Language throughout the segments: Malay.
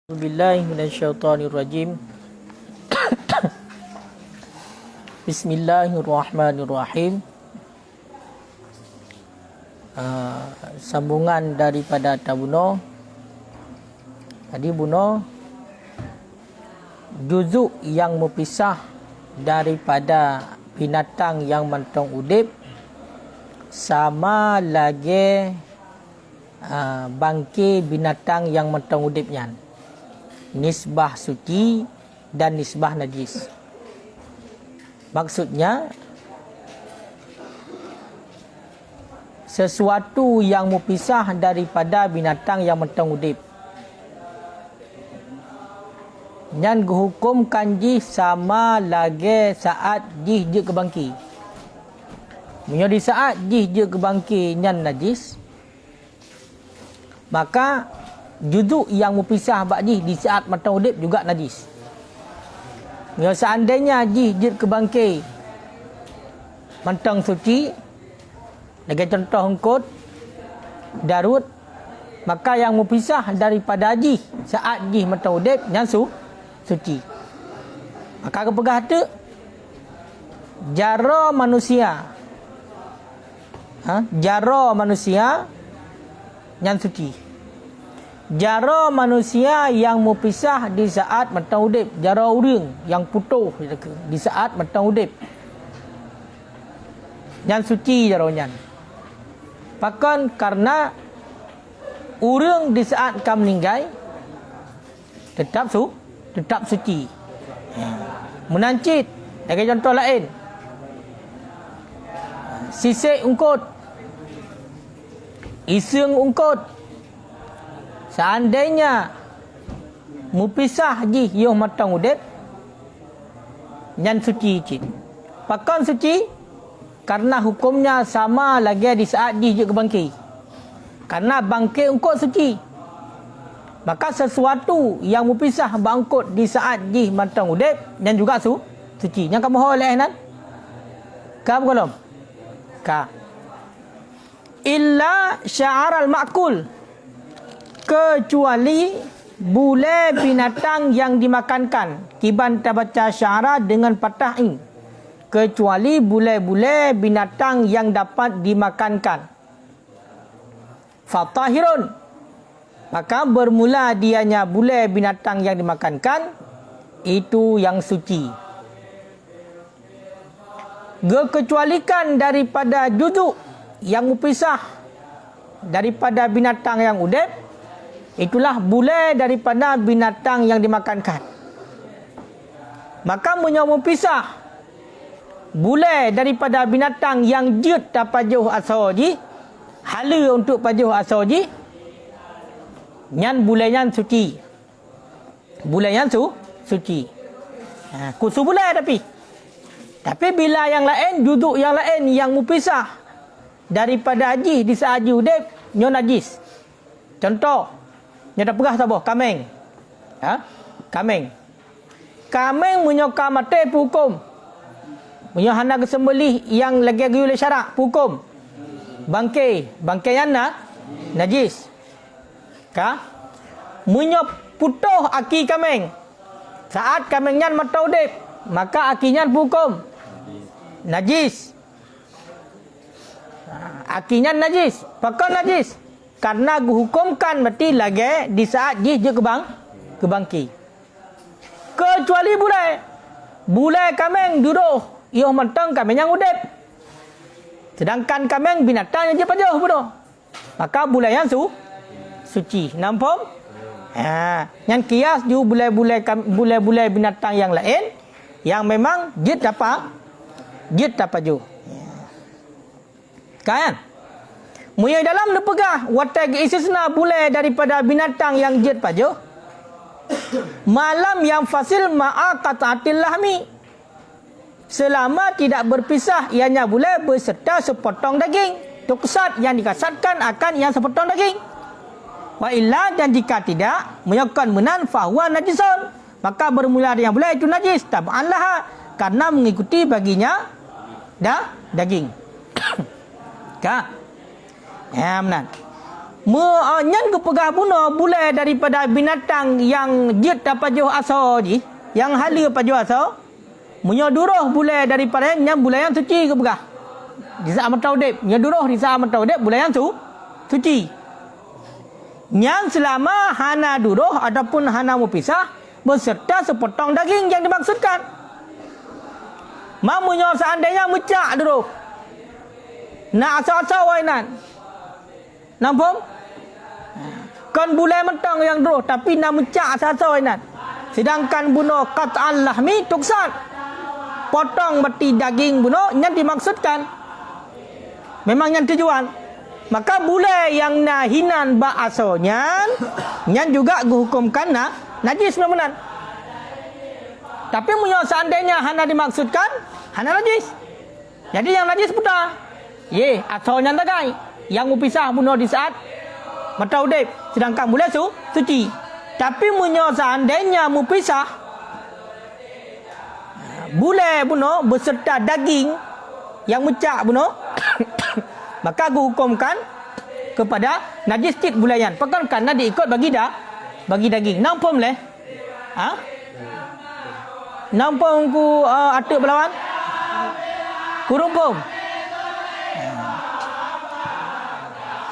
Billahi minasyaitonirrajim. Bismillahirrahmanirrahim. Sambungan daripada tabuno. Tadi buno juzuk yang mepisah daripada binatang yang mentong udip sama lagi bangkit binatang yang mentong udipnya. Nisbah suci dan nisbah najis. Maksudnya sesuatu yang mepisah daripada binatang yang mentong udip. Yang dihukumkan jih sama lagi saat jih je kebangki. Menjadi saat jih je kebangki nyan najis, maka juzuk yang mepisah ba'jih di saat mentong udip juga najis. Kalau seandainya jih jid kebangkit mentong suci, sebagai contoh hengkut, darut, maka yang mepisah daripada jih saat jih mentong udip yang suci. Maka kepegah tu jara manusia, jara manusia yang suci. Jara manusia yang mepisah di saat mentong udip, jara urang yang putuh di saat mentong udip, yang suci jaronya. Bahkan karena urang di saat kamu meninggal tetap suci. Menancit, sebagai contoh lain, sisik ungkut, iseng ungkut, seandainya mupisah jih yoh matang udip nyan suci cik. Pakan suci karena hukumnya sama lagi di saat jih je kebangki. Karena bangkit ungkut suci, maka sesuatu yang mupisah bangkut di saat jih matang udip nyan juga suci. Yang kamu boleh nan? Kamu belum? Ka. Illa sya'aral ma'kul, kecuali bule binatang yang dimakankan. Kiban tabaca syara dengan patah in. Kecuali bule-bule binatang yang dapat dimakankan. Fatahirun, maka bermula dianya bule binatang yang dimakankan itu yang suci. Kecualikan daripada juzuk yang mepisah daripada binatang yang udip, itulah bule daripada binatang yang dimakankan. Maka menyamupisah bule daripada binatang yang jut tapajuh asoji, hala untuk pajuh asoji, nyan bule nyan suci. Bule nyan suci. Kusu bule tapi bila yang lain, juzuk yang lain yang mupisah daripada haji di saat haji udip, nyo najis. Contoh, nyo dah pegah saboh kameng. Kameng. Kameng menyoka mate hukum. Menyo hana kesembelih yang lagi oleh syarak hukum. Bangkai yang najis. Menyo putuh aki kameng. Saat kameng nyan mata udip, maka akinya hukum najis. Akinya najis, pakai najis. Karena dihukumkan mati lagi di saat jih je kebangki. Kecuali bule kameng duduk ioh mentang kameng yang udip. Sedangkan kameng binatang yang je pajuh bodoh. Maka bule yang suci. Nampak? Yang kias ju bule binatang yang lain yang memang jid apa? Jid pajuh. Kan? Muya dalam lepegah watak istisna bule daripada binatang yang jid pajuh. Malam yang fasil ma'a qata'atil lahmi, selama tidak berpisah ianya bule beserta sepotong daging. Tuksat yang dikasatkan akan yang sepotong daging. Wa illa, dan jika tidak menyokon menan fahuwa najisun, maka bermula dengan bule itu najis tab'an laha, karena mengikuti baginya daging. Ka? Ya, benar. Nyan ke pegah bunuh bulai daripada binatang yang jit dapat jauh asal ji, yang hala pada jauh asal. Munyo duruh bulai daripada nyan bulai yang suci ke pegah. Di saat mataudip, nyan duruh di saat mataudip bulai yang suci. Nyan selama hana duruh ataupun hana mupisah beserta sepotong daging yang dimaksudkan. Mamunyo seandainya mecak duruh. Nak asal-asal wainan. Nampak? Kan bulai mentang yang duruh tapi nak mecak asal-asal wainan. Sedangkan bunuh qat'al lahmi tuksat. Potong beti daging bunuh yang dimaksudkan. Memang yang tujuan. Maka bulai yang nahinan ba asalnya yang juga dihukumkan najis benar-benar. Tapi munyo seandainya hana dimaksudkan hana najis. Jadi yang najis putar. Ye, asalnya tagai. Yang mupisah bunuh di saat mataudip. Sedangkan bulai suci. Tapi munyo seandainya mupisah bulai bunuh beserta daging yang mecak bunuh maka dihukumkan kepada najis tit bulayan. Pakan karena diikut bagi daging. Nampak boleh? Ha? Nampak ku atuk berlawan? Kurumpum.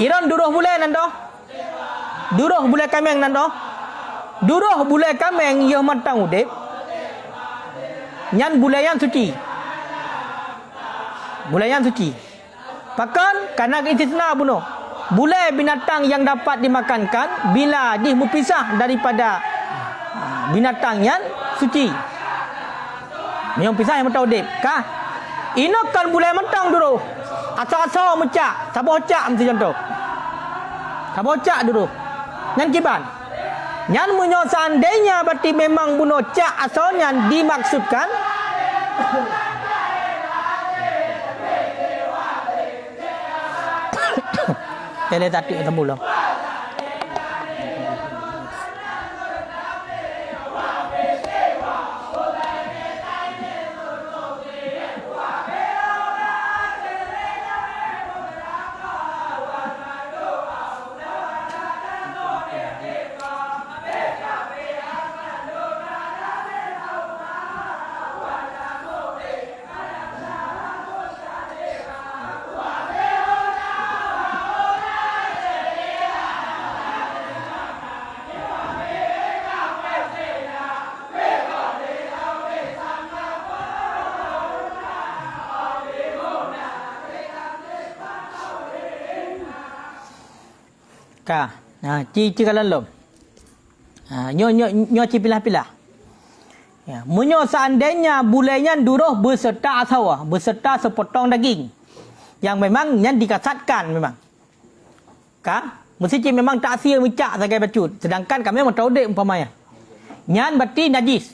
Iran duruh bulai nando. Duruh bulai kameng nando. Duruh bulai kameng yang matang udip. Nyan bulayan suci. Bulayan suci. Pakan karena istisna bunuh. Bulai binatang yang dapat dimakankan bila dimupisah daripada binatang yang suci. Yang pisah yang mentau dip. Kah? Ino kan bulai mentang dulu. Asal-asal mecak. Sabah ocak mesti contoh. Sabah ocak dulu. Yang kiban. Yang munyo seandainya berarti memang bunuh cak asalnya dimaksudkan. Saya tadi tembulong. Ka, ci kalan lom. Nyo ci pilah-pilah. Ya, munyo seandainya bulainya duruh beserta asawa, beserta sepotong daging. Yang memang yang dikasatkan memang. Ka, mesti ci memang taksir mecak sebagai bacut. Sedangkan kami memang tahu dek umpamanya. Nyan berarti najis.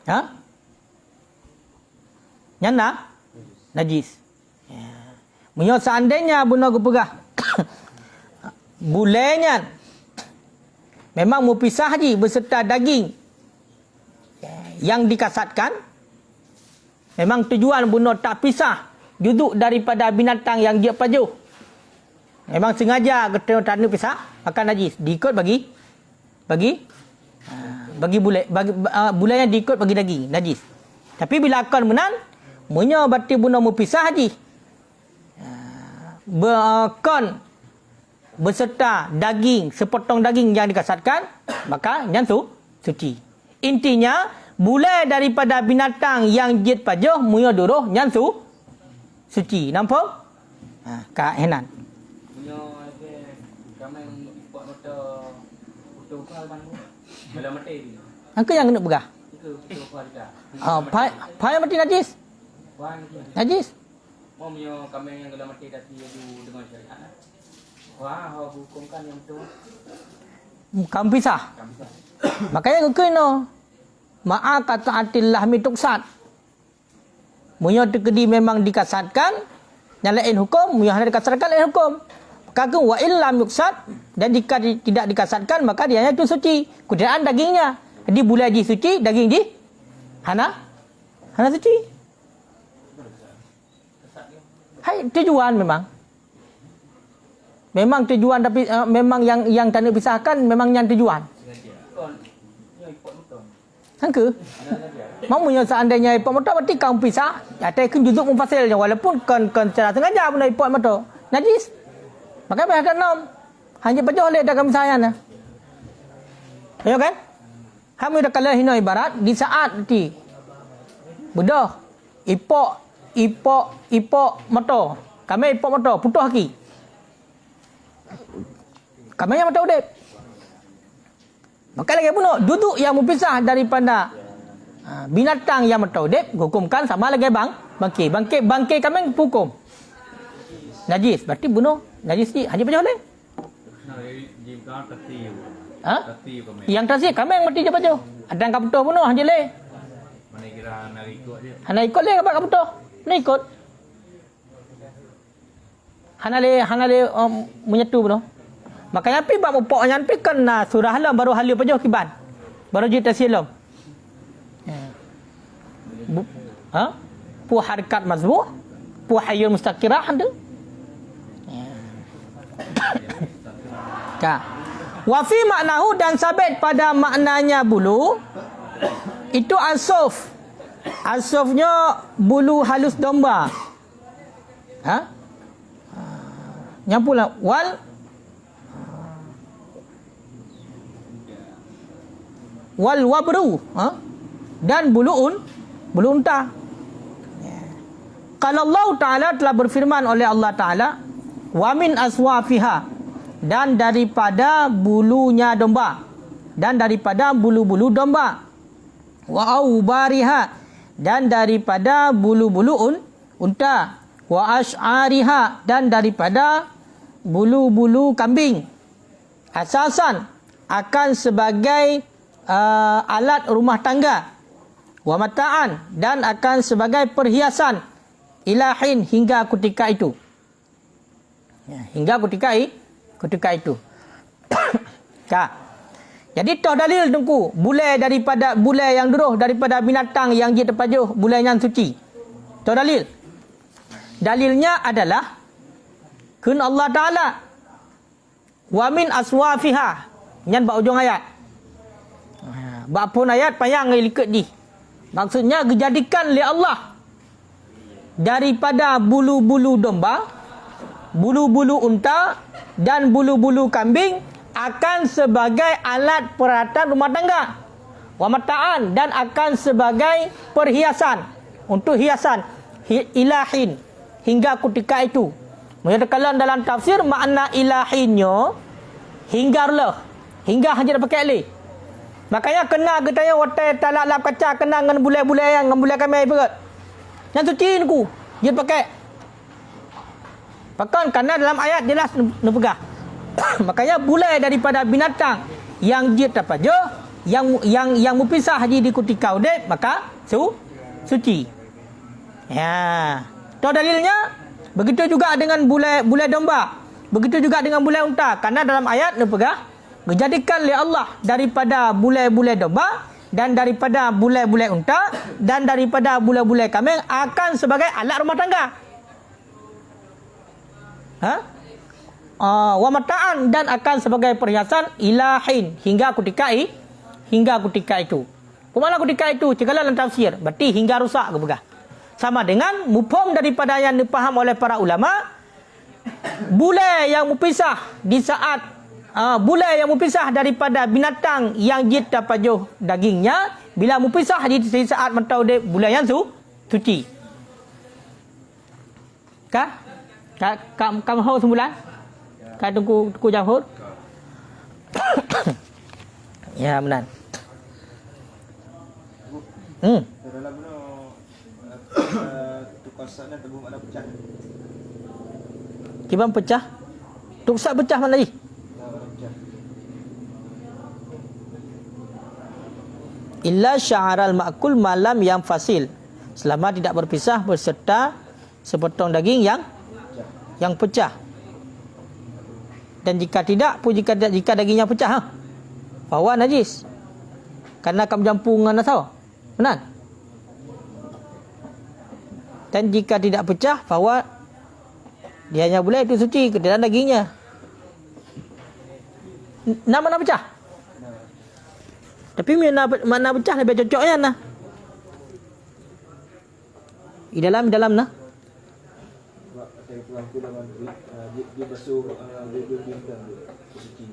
Ha? Nyan najis. Ya. Munyo seandainya bunuh gupegah. Bulainya memang mupisah haji beserta daging yang dikasatkan. Memang tujuan bunuh tak pisah juduk daripada binatang yang dia pajuh. Memang sengaja ketemu tanu pisah akan najis. Diikut bagi bulainya diikut bagi daging najis. Tapi bila akan menan munyo berarti bunuh mupisah haji. Berkon beserta daging, sepotong daging yang dikasatkan, maka yang suci. Intinya, bulai daripada binatang yang jid pajuh, munyo duruh, yang suci. Nampak? Kak Henan. Munyo kami buat motor utuh kan bela mati. Angka yang kena begah? Itu keluarga. Pai mati najis? Najis? Mau munyo kami yang gela mati tadi dengan syariat. Wah, hukumkan yang tu. Kamu pisah. Makanya kena ma'a kata atillah mituksat. Munyo tekedi memang dikasatkan, nyalain hukum, munyo hanya dikasatkan lain hukum. Maka wa illam yuksat, dan jika tidak dikasatkan maka dia itu suci. Kudaan dagingnya. Jadi bulai ji suci, daging ji hana suci. Hai tujuan memang. Memang tujuan tapi memang yang tak nak pisahkan memang yang tujuan. Sengaja. Kon, ya ikut betul. Sangka? Mamunya seandainya ipot motor berarti kau pisah. Ada kan juzuk mufasilnya walaupun kan secara sengaja pun ipot motor. Najis. Makanya pada nom. Hanya baca oleh dah kami sayang. Ya kan? Kami dah kalah hina ibarat di saat nanti. Bedah. Ipok motor. Kami ipok motor putus kaki. Kami yang motor udip. Maka lagi bunuh duduk yang berpisah daripada binatang yang bertaudib hukumkan sama lagi bangkit kami hukum najis berarti bunuh najis ni hanya baca boleh yang tasik kami yang mati je baca ada yang kaputuh bunuh hanya leh Mana kira nak ikut dia. hana ikut leh kapak kaputuh nak ikut hana le menyetu bunuh makanya pi bab upok nyan pi kena surah halam baru halu pajoh kiban baru jita silam pu harakat mazbuh pu hayyul mustaqirah tu ka wa fi maknahu dan sabit pada maknanya bulu itu asufnya bulu halus domba yang pula wal wabru dan bulu unta. Kalau Allah Ta'ala telah berfirman oleh Allah Ta'ala wa min aswafiha dan daripada bulunya domba dan daripada bulu-bulu domba wa aubariha dan daripada bulu-bulu unta wa ash'ariha dan daripada bulu-bulu kambing asasan akan sebagai alat rumah tangga wa mata'an dan akan sebagai perhiasan ilahin hingga ketika itu hingga ketika itu jadi toh dalil tungku bulai yang duruh daripada binatang yang dia terpajuh bulai yang suci toh dalilnya adalah kun Allah Ta'ala wa min aswafiha nyan ba ujung ayat ba pun ayat payang likut di maksudnya dijadikan oleh Allah daripada bulu-bulu domba, bulu-bulu unta dan bulu-bulu kambing akan sebagai alat peralatan rumah tangga. Wa mata'an dan akan sebagai perhiasan untuk hiasan ilahin hingga ketika itu. Menyatakan dalam tafsir makna ilahinnya hingga hanya pakai alih. Makanya kena getanya hotel talak lap kaca kena dengan bulai-bulai yang dengan bulai kami berat. Yang suci ni dia pakai. Pakan kerana dalam ayat jelas nak pegang. Makanya bulai daripada binatang yang dia terpaja yang berpisah haji di ketika udip maka suci. Ya. Tahu dalilnya? Begitu juga dengan bulai domba. Begitu juga dengan bulai unta. Karena dalam ayat nak pegang dijadikan oleh Allah daripada bulai-bulai domba dan daripada bulai-bulai unta dan daripada bulai-bulai kambing akan sebagai alat rumah tangga. Wa mata'an dan akan sebagai perhiasan ilahin hingga ketika itu. Kemana ketika itu? Cekalah dalam tafsir. Berarti hingga rusak ke begah. Sama dengan mufhum daripada yang dipaham oleh para ulama bulai yang berpisah di saat bulai yang berpisah daripada binatang yang dia terpajuh dagingnya bila berpisah di saat mentau dia bulai yang suci. Kamu hau sembulan? Kau tunggu jahur? Ya benar. Dalam tukar sat dan tabung ada pecah. Kibam pecah? Tuksat pecah mana lagi? Illa sya'aral ma'kul malam yang fasil. Selama tidak berpisah berserta sepotong daging yang pecah. Dan jika tidak pun jika dagingnya pecah bahwa najis. Karena akan bercampur dengan asal. Benar? Dan jika tidak pecah bahwa dia hanya boleh itu suci ke dalam dagingnya. Mana pecah. Tapi mana pecah lebih cocoknya nah. Di dalam nah. Sebab ada tuan tu dalam dia basuh dia bintang dia suci.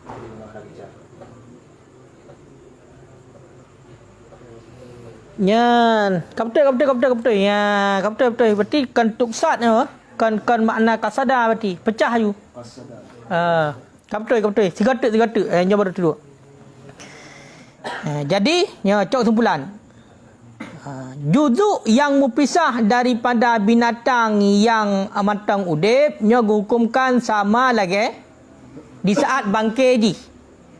Dia makan pecah. Nyan, kapte. Ya, kapte. Berarti kan tuksat ni kan makna kasada berarti pecah you. Pasada. Kapte. Tiga tu. Nyo baru tu. Jadi, nyo cok simpulan. Juzuk yang mupisah daripada binatang yang matang udip, nyo hukumkan sama lagi di saat bangkit ji.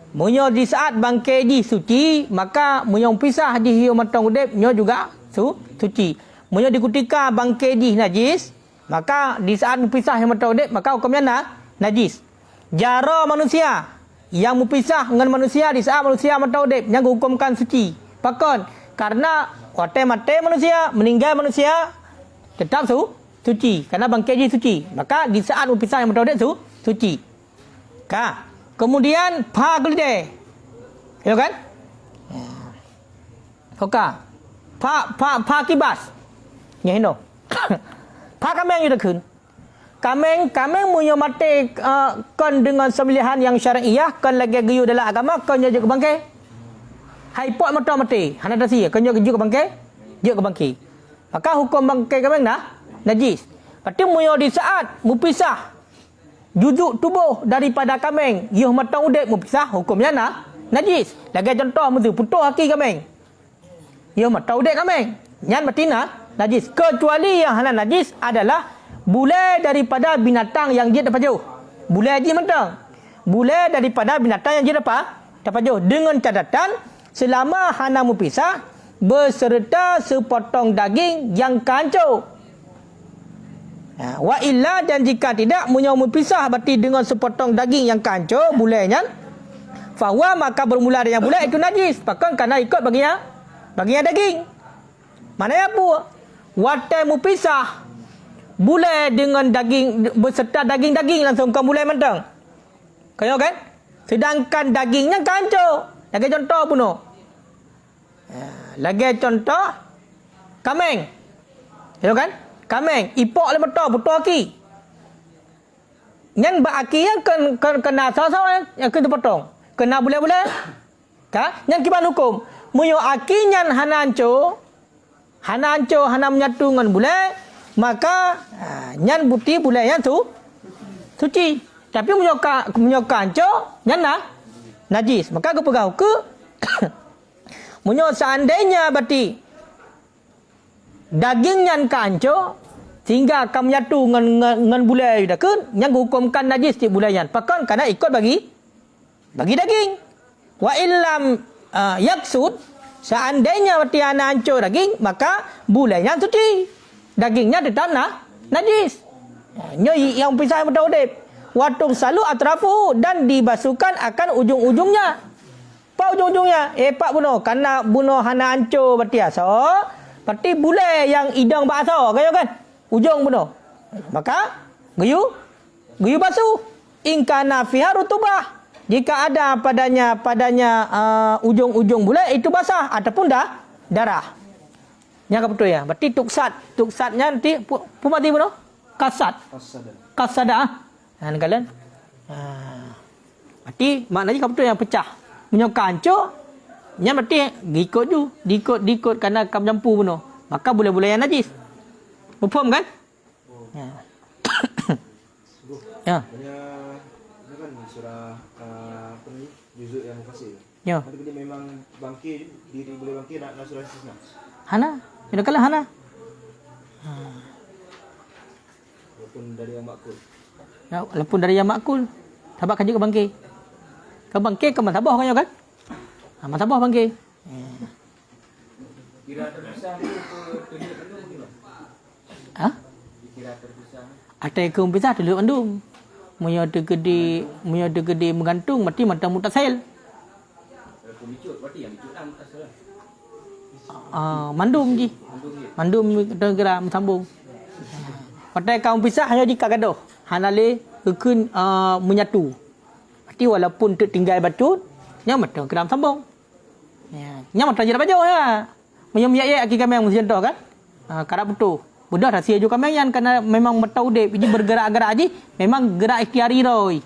Munyo di saat bangkit ji suci, maka munyo pisah di hiu matang udip, nyo juga suci. Munyo di ketika bangkit ji najis, maka di saat mupisah yang matang udip, maka hukumnya najis. Jara manusia yang mupisah dengan manusia di saat manusia matang udip, yang hukumkan suci. Pakon karena mati manusia, meninggal manusia tetap suci karena bangkit ji suci. Maka di saat mupisah yang matang udip suci. Kemudian pa gelide. Ya kan? Oka. Pa kibas. Ya hino. Pa kameng itu kun. Kameng munyo mati kan dengan sembelihan yang syar'iah, kan lagi geyu dalam agama, kan je ke bangkai. Hai pot mati. Hana dasi kan je ke bangkai. Je ke bangkai. Maka hukum bangkai kameng najis. Berarti munyo di saat mupisah juzuk tubuh daripada kameng yuh matang udip mupisah, hukumnya najis. Lagi contoh mutu putuh kaki kameng yuh matang udip kameng nyan berarti najis, kecuali yang hana najis adalah bule daripada binatang yang dia dapat jauh. Bule haji matang, bule daripada binatang yang dia dapat jauh, dengan catatan selama hana mupisah beserta sepotong daging yang kancur. Wa illa, dan jika tidak munyo mupisah berarti dengan sepotong daging yang kancur bulenya, fahuwa maka bermula dengan bule itu najis. Bahkan karena ikut baginya daging. Mana apa? Watai mupisah bule dengan daging beserta daging langsung ke bule mentang. Kaya kan? Sedangkan dagingnya kancur. Lagi contoh puno. Lagi contoh kameng. Kaya kan? Kameng ipok le betul putus aki. Nyan ba aki yang kena sasaw yang kena potong. Kena boleh. Nyan kiban hukum. Munyo aki nyan hananco hana menyatu dengan boleh, maka nyan bukti boleh yang suci. Tapi munyo kanco nyan najis. Maka aku pegang hukum. Munyo seandainya berarti daging yang kanco sehingga akan menyatu dengan bulai dah kan, yang hukumkan najis di bulaian. Pakan karena ikut bagi daging. Wa illam yaksud, seandainya berarti ana hancur daging, maka bulainya suci. Dagingnya tetap najis. Nyo yang pisah yang udip. Watung salu atrafu, dan dibasuhkan akan ujung-ujungnya. Apa ujung-ujungnya? Pak bunuh, karena bunuh hana hancur berarti asal. Berarti bule yang hidang bahasa kaya kan? Ujung bunuh. Maka geyu basuh. In kana fiha rutubah. Jika ada padanya ujung-ujung bule itu basah ataupun darah. Yang betul ya. Berarti tuksatnya nanti pumati bunuh. Kasada. Kalian. Berarti maknanya betul yang pecah. Punya kancur. Yang berarti diikut kerana kam jampu bunuh. Maka boleh-boleh yang najis. Faham kan? Ya. Ini kan surah apa ni? Juzuk yang mufassir. Ya. Tapi dia memang bangkit, diri boleh bangkit nak surah istisna. Hana. Ini kalau hana. Walaupun dari yang makul. Ya, walaupun dari yang makul. Sabak kan juga bangkit. Kau bangkit ke masabah kan? Masabah bangkit. Kira terpisah ni tulis bandung bagaimana? Kira terpisah. Ada yang pisah tulis bandung. Munya ada gede menggantung mati mata mutasil. Kalau bicut berarti yang bicut mutasil. Mandum ji. Mandum negara sambung. Pada kaum pisah hanya jika gaduh. Hanale Kekun menyatu. Berarti walaupun tertinggal batu, nya mata ke dalam sambung. Ya, nya mata je dah baju ya. Menyem-yek aki kami yang mesti contoh kan. Karak betul. Budak rahsia juga kami yang karena memang mata udip je bergerak-gerak je, memang gerak ikhtiari roi.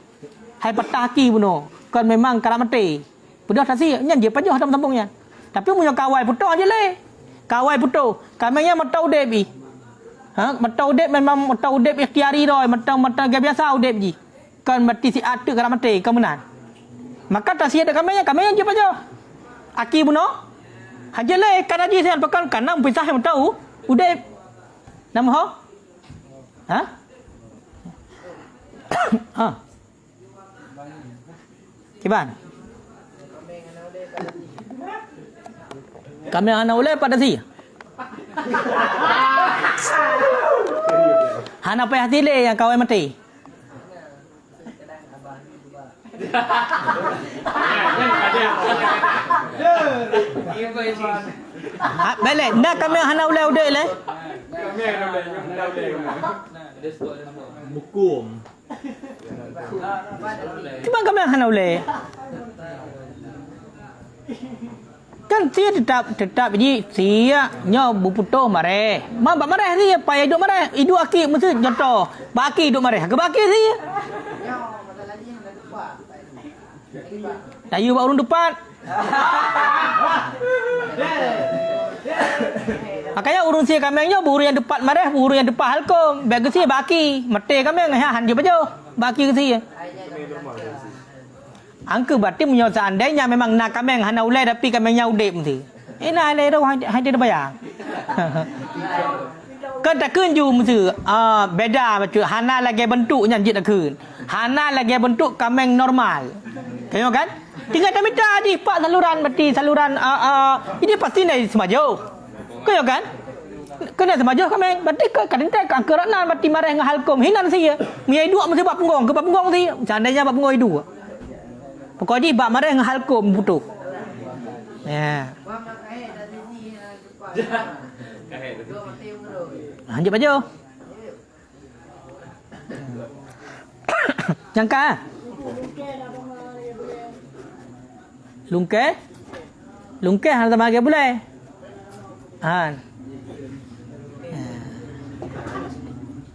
Hai patah ki buno. Kan memang karak mati. Budak rahsia nya je pajah dalam sambungnya. Tapi punya kawai putus je le. Kawai putus. Kami yang mata udip ni. Mata udip memang mata udip ikhtiari roi, mata biasa udip je. Kan mati si atuk karak mati, kan benar. Maka rahsia dak kami yang je pajah. Aki buno. Haja le kan aja saya pakan kanam pisah yang tahu udip. Nama ho? Kiban? Kami anak ulai pada si. Hana payah tile yang kawai mati. Balik, nak kami hana ulai udai le. Mukum. Cuma kami hana ulai. Kan dia tetap je sia nya buputuh mare. Mambak mare dia payah hidup mare. Hidup aki mesti contoh. Baki hidup mare. Ke baki dia. Tayu bak urun depan. Makanya urun sia kami nya buru yang depan mare, buru yang depan halkom. Bagi sia baki. Mati kami han je baju. Baki ke sia. Angka berarti punya seandainya memang nak kami yang hana ulai tapi kami yang udip mesti. Nak ulai dah hai dia bayar. Kan tak kunju mesti. Beda macam hana lagi bentuknya jit tak kun. Hana lagi bentuk kami yang normal. Tengok kan? Tinggal kami dah di pak saluran berarti saluran ini pasti naik semajo. Kau kan? Kena semajo kami berarti kadang tak angka rakna berarti marah dengan halkom hinan saya. Miai dua mesti bab penggong ke bab penggong mesti. Seandainya bab penggong dua. Pokoknya bab marah dengan halkom butuh. Ya. Lanjut baju. Jangka. Lungke hal sama ke boleh.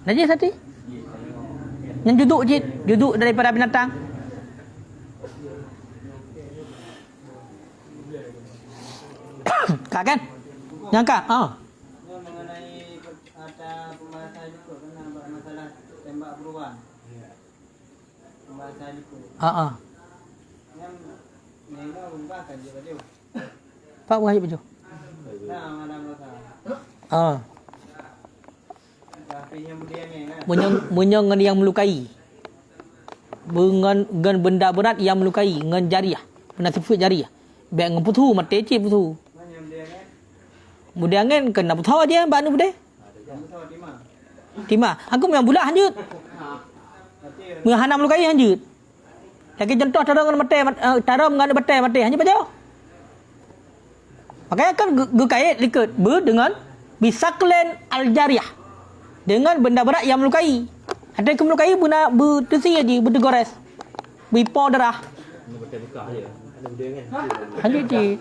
Najis hati. Yang duduk daripada binatang. Kak kan? Nyangka? Mengenai ada pembahasan itu kena masalah tembak beruang. Pembahasan itu. Yang nengok bukan je baju. Pak bukan baju. Nah, mana masa. Tapi yang budiannya kan. Munyong ngan yang melukai. Dengan benda berat yang melukai, ngan jariah. Benda sifat jariah. Baik ngan putu, mati cip putu. Budiangan kena putu aja, banu bude. Tima. Aku yang bulat hanjut. Yang hana melukai hanjut. Lagi contoh cara ngan mati, cara ngan mati hanya baju. Makanya kan gekait likut dengan bisaklen al-jariyah. Dengan benda berat yang melukai. Ada yang melukai benda bertesi aja, berdegores. Bipo darah. Hanjut je.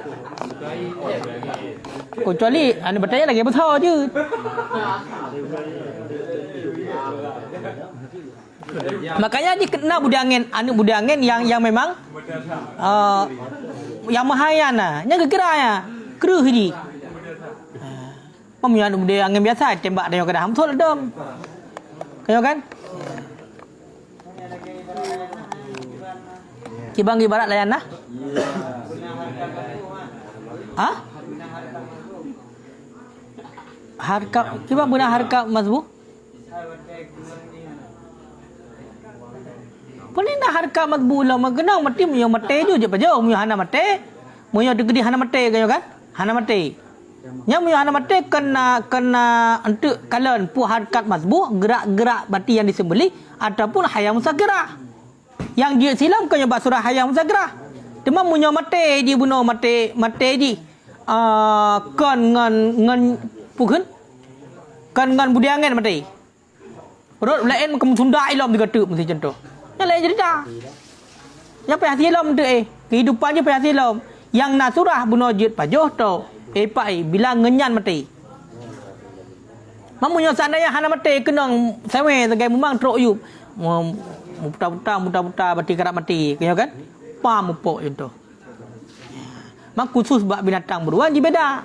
Kecuali anda bertanya lagi betul je. Makanya dia kena budiangan yang memang yang mahayan lah. Yang kekiranya. Keruh je. Punya budiangan biasa tembak dia kedah betul dom. Kau kan? Kibang ibarat layan lah. Harka kibang benar harka mazbu? Paling dah harka mazbu lah magenang mati muyo mati je pajo muyo hana mati. Muyo digedi hana mati kau kan? Hana mati. Yang muyo hana mati kena untuk kalian pu harkat mazbu gerak-gerak bati yang disembelih ataupun hayam musakirah. Yang dia silam kau nyebab surah hayam musakirah. Cuma munyo mate di bunuh mate di kon ngan pukun kan ngan budiangan mate Perut lain kamu sunda ilom dikata mesti contoh. Yang lain cerita. Yang payah silom tu kehidupan je payah silom. Yang nasurah bunojit pajoh tau. Pai bila ngenyan mati. Mamunya seandainya hana mati kenang sewe segai memang trok yub. Muta-muta mati kerap mati. Kaya kan? Pam upok contoh. Mak khusus bak binatang beruan je beda.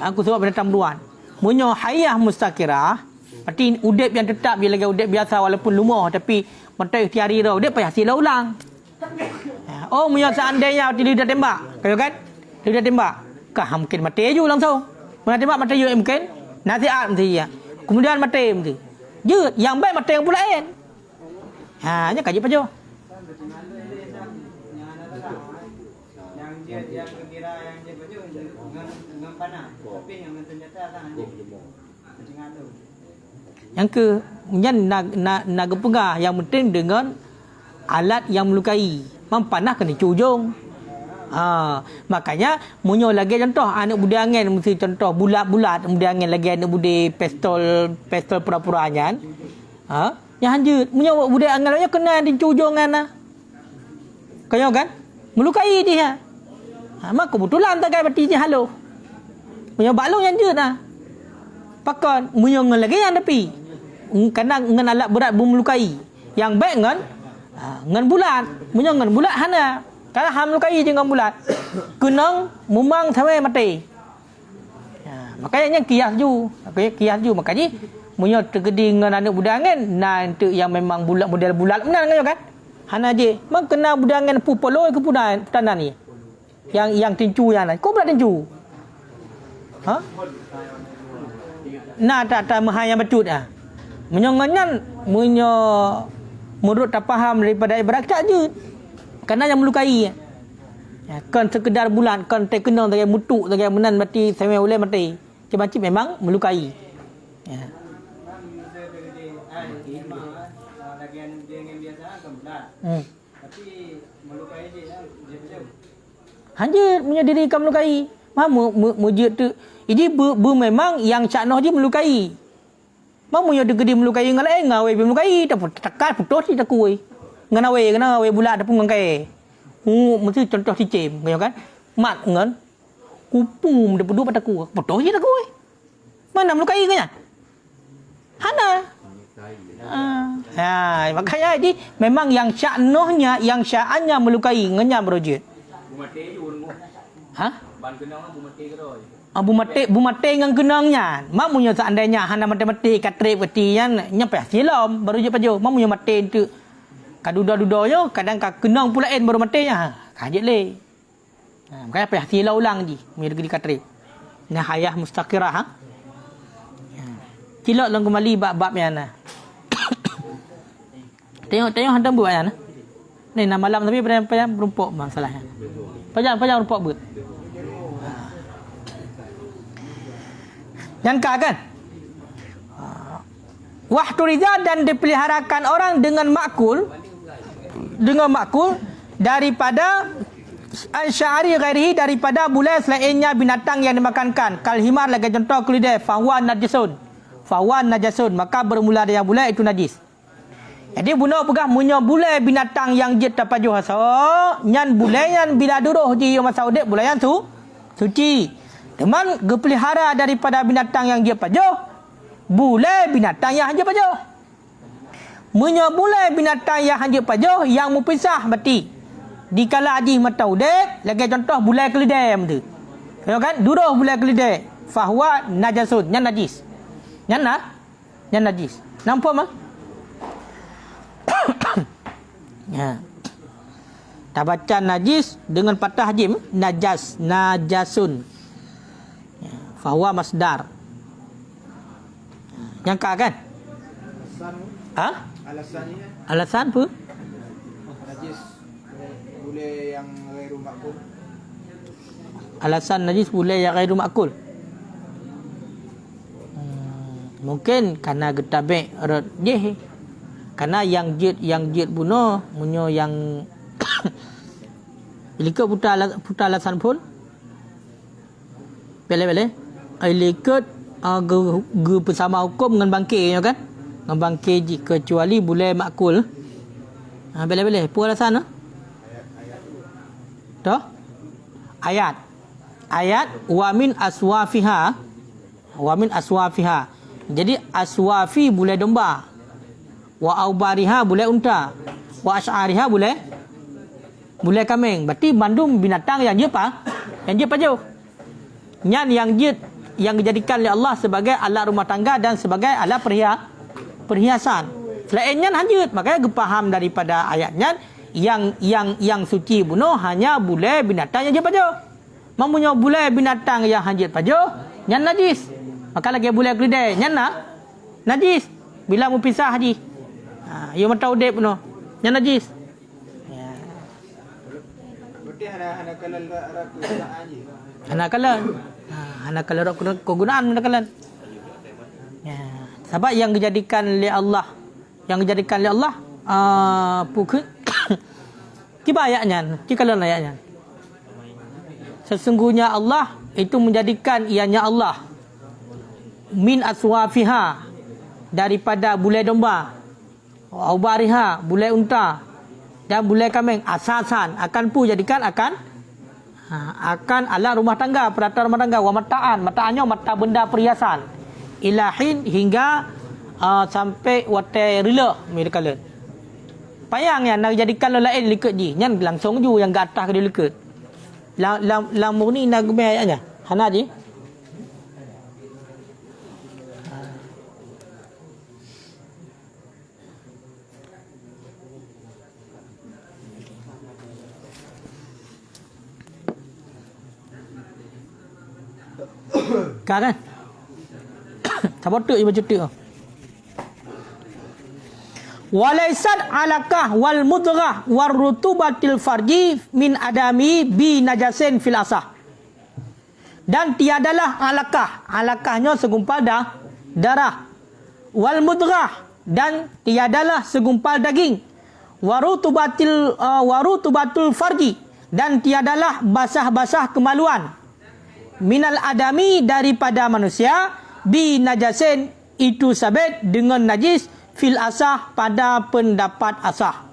Aku sebab binatang beruan. Munyo hayah mustakirah. Berarti udip yang tetap dia lagi udip biasa walaupun lumah tapi mati tiari dah udip payah sila ulang. Oh munyo seandainya dia dah tembak. Kaya kan? Dia dah tembak. Kah mungkin mati je langsung. Mana tembak mati je mungkin. Nasihat mesti ya. Kemudian mati mesti. Je yang baik mati yang pula lain. Nya kaji pajo. Yang gembira yang dia baju dengan panah. Tapi yang senjata tak anjing. Anjing adu. Yang ke nyan nak gepengah yang penting dengan alat yang melukai. Mempanah kena cujung. Makanya munyo lagi contoh anak budi angin mesti contoh bulat-bulat budi angin lagi anak budi pistol pura-pura anyan. Yang hanjut munyo budi angin lagi kena di cujung ana. Kaya kan? Melukai dia. Mak kebetulan tak kaya berarti dia halo. Munyo balong yang jut lah. Pakon munyo ngan lagi yang tepi. Kadang ngan alat berat melukai. Yang baik ngan bulat. Munyo ngan bulat hana. Kalau ham lukai je dengan bulat. Kenang memang sampai mati. Makanya yang kias ju. Makanya munyo tergedi dengan anak budak angin. Nanti yang memang bulat model bulat benar kan? Hana je. Mak kena budak angin pupolo ke putan ni. Yang tincu yang lain. Kau pula tincu. Tak mahal yang becut ah. Munyo nganyan munyo menurut tak faham daripada ibarat tak je. Kerana yang melukai. Kan sekedar bulan, kan terkena dengan mutuk, dengan menan mati, sampai boleh mati. Macam-macam memang melukai. Tapi melukai dia jauh. Hanya punya diri kan melukai. Mujud tu. Ini memang yang caknoh je melukai. Mamu yang dia melukai dengan lain, ngawe melukai. Tekan putus dia takui. Ngana we bulat dah pun ngkai. Mesti contoh cicim, kaya kan? Mat ngan kupum de pedu pada ku. Betul je dah ku. Mana melukai kanya? Hana. Makanya ini memang yang sya'nohnya, yang sya'annya melukai ngenya berujud. Bumate je urung. Ban kenang bumate keroi. Bumate ngan kenangnya. Mamunya seandainya hana mati katrip ketian nyampe silom berujud pajo. Mamunya mati tu kaduda-dudanya kadang kenang pula baru matinya. Kajet le. Makanya payah sila ulang je. Punya degeri katrip. Nah hayah mustaqirah. Cilok lang kembali bab-bab yang na. Tengok hantam buat yang na. Ni nak malam tapi payah berumpuk masalahnya. Payah berumpuk buat. Jangka kan? Wahturiza dan dipeliharakan orang dengan makul daripada al-sya'ari ghairihi, daripada bulai selainnya binatang yang dimakankan. Kal himar lagi contoh kulidai fawan najasun, maka bermula dari yang bulai itu najis. Jadi bunuh pegah munyo bulai binatang yang jet tapajuh haso nyan bulai yang bila duruh di masa udip bulai yang suci. Teman gepelihara daripada binatang yang jet pajuh bulai binatang yang hanya pajuh. Munyo bulai binatang yang hanya pajuh yang mupisah berarti dikala haji mata udip lagi contoh bulai keledai tu. Kau kan duruh bulai keledai fahuwa najasun, nyan najis. Nyan najis. Nampak mah? Ya. Tak baca najis dengan patah jim najasun. Ya. Fahuwa masdar. Nyangka kan? Alasan apa? Najis boleh yang ghairu makul. Alasan najis boleh yang ghairu makul. Mungkin karena getabek je. Karena yang jid bunuh munyo yang ilikut putar alasan pun bele ilikut bersama hukum dengan bangkit kan. ngembang keji kecuali boleh makul. Boleh-boleh. Apa alasan tu? Toh? Ayat wa min aswafiha. Jadi aswafi boleh domba. Wa aubariha boleh unta. Wa asy'ariha boleh kambing. Berarti bandung binatang yang dia apa? Yang dia pajuh. Yang dijadikan oleh Allah sebagai alat rumah tangga dan sebagai alat perhiasan. Selainnya hajut, makanya faham daripada ayatnya yang suci bunuh hanya boleh binatang yang dia pajuh. Mempunyai boleh binatang yang hajut pajuh, yang najis. Maka lagi boleh keledai, yang najis. Bila mu pisah haji. Ya mata udip bunuh, yang najis. Berarti hana kalal raku gunaan je. Hana kalau kegunaan menakalan. Ya. Sebab yang dijadikan oleh Allah, pukul kiba ayatnya, kikalan ayatnya. Sesungguhnya Allah itu menjadikan ianya Allah min aswafiha daripada bulai domba, aubariha bulai unta dan bulai kambing asasan akan jadikan akan alat rumah tangga, peralatan rumah tangga, wa mataannya mata benda perhiasan ilahin hingga sampai wate rela mereka le. Payang yang nak jadikan lain liket ji, nyan langsung ju yang kat atas ke dia liket. Lang murni nak gumai ayatnya. Hana ji. Kan? Sabotuk je baca tu. Walaisat alakah wal mudghah war rutubatil farji min adami bi najasin fil asah. Dan tiadalah alakahnya segumpal darah. Wal mudghah dan tiadalah segumpal daging. Warutubatul farji dan tiadalah basah-basah kemaluan. Minal adami daripada manusia bi najasin itu sabit dengan najis fil asah pada pendapat asah.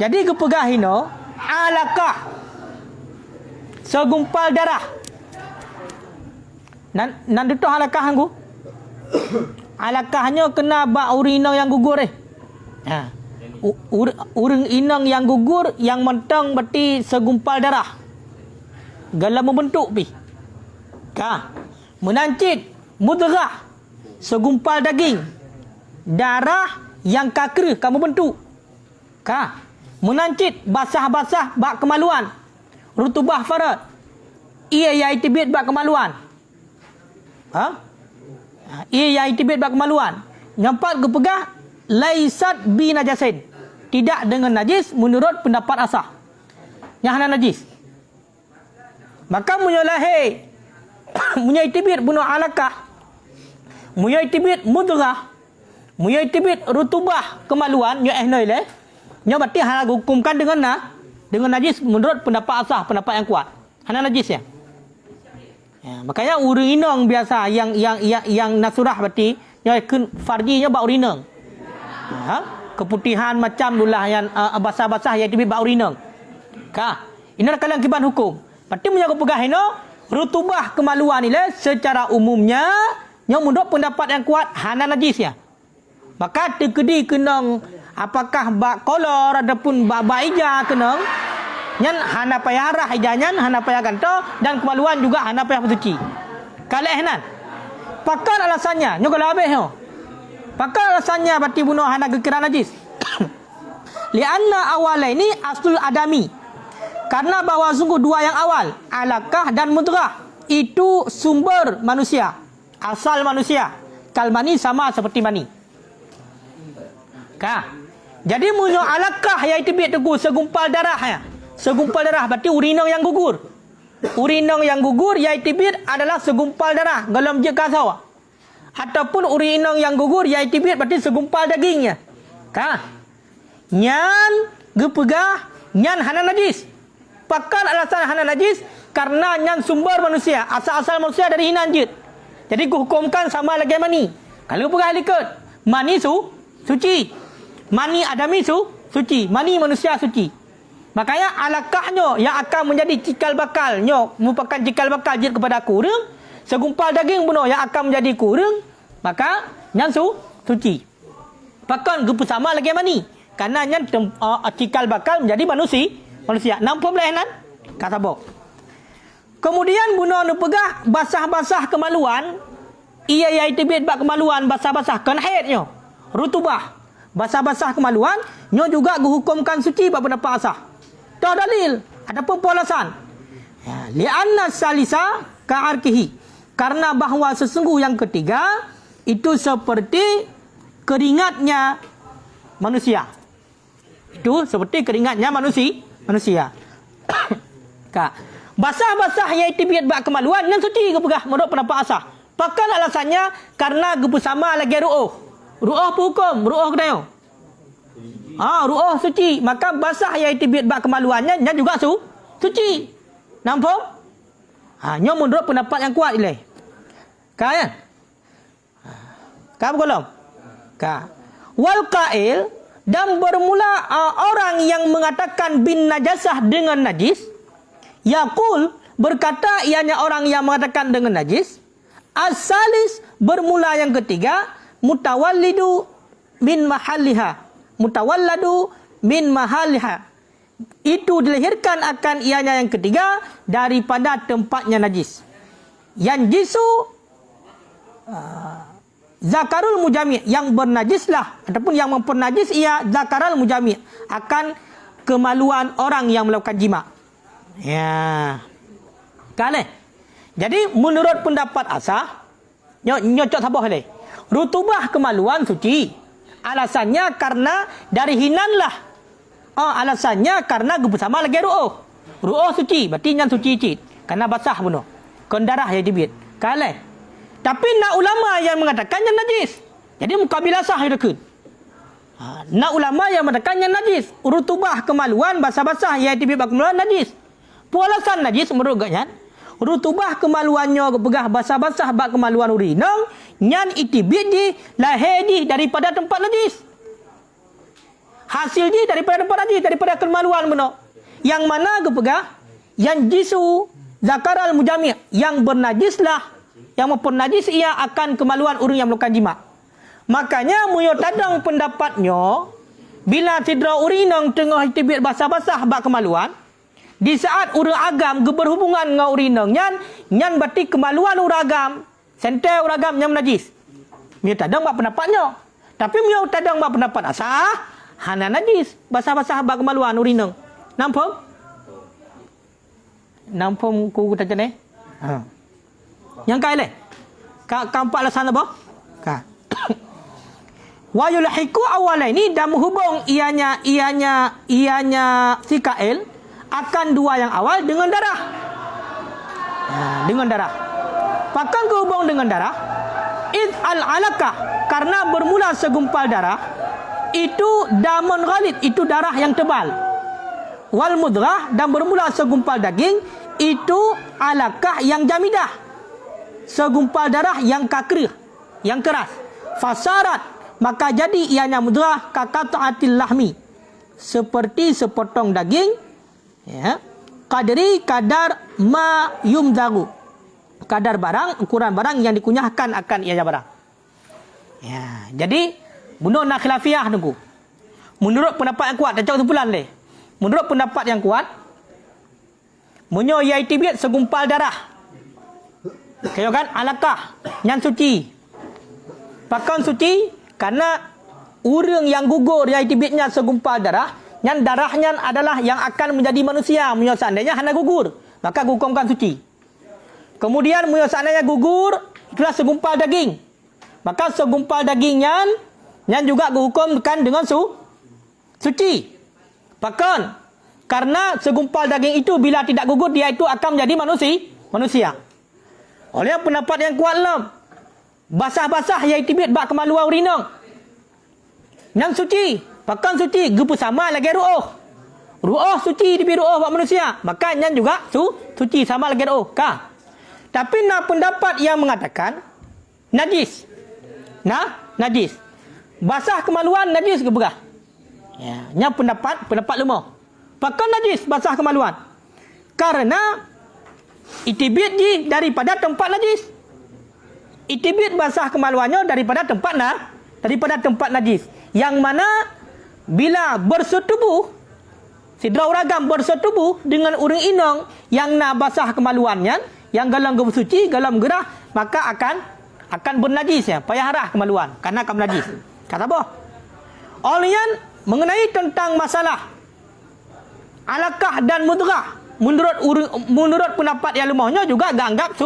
Jadi kepegah hino alakah segumpal darah. Nan itu alakah angku. Alakahnya kena bak urinang yang gugur Urang inang yang gugur yang mentang berarti segumpal darah. Galam membentuk pi. Menancit mudghah segumpal daging. Darah yang kakre kamu bentuk. Menancit basah-basah bak kemaluan. Rutubah farad. Ia yang itibit bak kemaluan. Ia yang itibit bak kemaluan. Nyampat kepegah laisat bi najasin. Tidak dengan najis menurut pendapat asah. Yang hana najis. Maka munyalahi munyaitibit bunuh alakah. Munyaitibit mudghah. Munyaitibit rutubah kemaluan nya noile. Nya berarti hana hukumkan dengan najis menurut pendapat asah, pendapat yang kuat. Hana najis ya. Makanya urang inang biasa yang nasurah berarti nya farjinya bak urinang. Keputihan macam dulah yang basah-basah yang tibit bau urinang. Ini adalah akibat hukum. Berarti punya kepegah ini rutubah kemaluan ni secara umumnya yang menurut pendapat yang kuat hana najis ya. Maka tekedi kenang apakah bak kolor ataupun bak ija kenang nyan hana payah arah ijanya hana payah ganto dan kemaluan juga hana payah bersuci. Kaleh nan. Pakar alasannya nyokol habis yo. Pakar alasannya berarti bunuh hana kekira najis. Lianna awal ini aslul adami. Karena bahawa sungguh dua yang awal, alakah dan mudghah, itu sumber manusia, asal manusia. Kalmani sama seperti mani. Jadi munyo alakah yang tibit teguh segumpal darah ya. Segumpal darah berarti urinang yang gugur. Urinang yang gugur yang tibit adalah segumpal darah dalam je kasau. Ataupun urinang yang gugur yang tibit berarti segumpal dagingnya. Nyan gepegah nyan hana najis. Pakar alasan hana najis karena nyan sumber manusia, asal-asal manusia dari hinan jid. Jadi kuhukumkan sama lagi mani. Kalau pegang likut, mani suci. Mani adami suci. Mani manusia suci. Makanya alakahnya yang akan menjadi cikal bakalnya merupakan cikal bakal jid kepada kurung. Segumpal daging bunuh yang akan menjadi kurung, maka nyan suci. Bahkan gepu sama lagi mani. Karena nyan cikal bakal menjadi manusia. Nampak boleh nan? Kata bok. Kemudian bunuh nu pegah basah-basah kemaluan. Ia tibit bak kemaluan basah-basah kan haidnya. Rutubah. Basah-basah kemaluan nyo juga dihukumkan suci bak pendapat asah. Dah dalil. Adapun polasan. Ya, li'anna salisa ka'arkihi. Karena bahawa sesungguh yang ketiga itu seperti keringatnya manusia. Itu seperti keringatnya manusia. Kak. Basah-basah yang tibit bak kemaluan yang suci ke pegah menurut pendapat asah. Pakan alasannya karena gepu sama lagi ru'uh. Ru'uh hukum, ru'uh kena. Ru'uh suci, maka basah yang tibit bak kemaluannya yang juga suci. Nampak? Nyo menurut pendapat yang kuat ilai. Ka ya? Ka belum? Ka. Wal qail dan bermula orang yang mengatakan bin najasah dengan najis. Yaqul berkata ianya orang yang mengatakan dengan najis. As-salis bermula yang ketiga mutawallidu min mahalliha. Mutawalladu min mahalliha. Itu dilahirkan akan ianya yang ketiga daripada tempatnya najis. Yang jisu zakarul mujami, yang bernajislah ataupun yang mempernajis ia zakarul mujami, akan kemaluan orang yang melakukan jima. Ya. Kale. Jadi menurut pendapat asah nyocok sabah le. Rutubah kemaluan suci. Alasannya karena dari hinanlah. Alasannya karena bersama lagi ru'uh. Ru'uh suci, berarti nyan suci cit. Karena basah bunuh. Kendarah yang dibit. Kale. Tapi nak ulama yang mengatakan yang najis. Jadi mukabilah sah yang dekat. Nak ulama yang mengatakan yang najis. Rutubah kemaluan basah-basah yang dibit kemaluan najis. Pualasan najis menurut ganyan. Rutubah kemaluannya pegah basah-basah bak kemaluan urinang. Nyan itibit di lahir di daripada tempat najis. Hasil di daripada tempat najis, daripada kemaluan benar. Yang mana kepegah? Yang jisu zakaral mujami', yang bernajislah, yang mempernajis ia akan kemaluan orang yang melakukan jima'. Makanya muyo tadang pendapatnya bila sidra urinang tengah itibit basah-basah bak kemaluan, di saat orang agam berhubungan dengan urinang nyan berarti kemaluan orang agam, sentai orang agam yang najis. Muyo tadang bak pendapatnya. Tapi muyo tadang bak pendapat asah hana najis basah-basah bak kemaluan urinang. Nampak? Nampak ku kata ni? Yang kai le? Kampak alasan apa? Ka. Wa yulhiqu awalaini dan menghubung ianya si kail akan dua yang awal dengan darah. Dengan darah. Pakan kehubung dengan darah. Id al-alaqah, karena bermula segumpal darah itu damun ghalid, itu darah yang tebal. Wal mudrah, dan bermula segumpal daging itu alaqah yang jamidah, segumpal darah yang kakrih, yang keras. Fasarat, maka jadi ianya mudrah kakata'atil lahmi, seperti sepotong daging, ya, kadar ma yumdagu, kadar barang, ukuran barang yang dikunyahkan akan ianya barang. Ya, jadi bunuh nak khilafiyah nunggu. Menurut pendapat yang kuat, dan cakap kumpulan le. Menurut pendapat yang kuat, munyo yai tibit segumpal darah. Kayo kan alakah yang suci. Pakan suci karena urang yang gugur yai tibitnya segumpal darah, yang darahnya adalah yang akan menjadi manusia. Munyo seandainya hana gugur, maka hukumkan suci. Kemudian munyo seandainya gugur, itulah segumpal daging. Maka segumpal dagingnya yang juga dihukumkan dengan suci. Pakan karena segumpal daging itu bila tidak gugur dia itu akan menjadi manusia. Oleh pendapat yang kuat lam, basah-basah yang tibit bak kemaluan urinang. Yang suci, pakan suci, gepu sama lagi ru'uh. Ru'ah suci di ru'ah buat manusia. Maka nyan juga suci sama lagi ru'ah. Kah? Tapi nak pendapat yang mengatakan najis. Najis. Basah kemaluan najis ke berah? Ya, nya pendapat lemah. Pakai najis basah kemaluan. Karena itibit daripada tempat najis. Itibit basah kemaluannya daripada tempat najis. Yang mana bila bersetubuh, sidra uragam bersetubuh dengan orang inong yang nak basah kemaluannya, yang galang bersuci, galang gerah, maka akan bernajis ya, payah harah kemaluan karena akan najis. Kata apa? Olian mengenai tentang masalah alakah dan mudrah, menurut pendapat yang lemahnya juga ganggap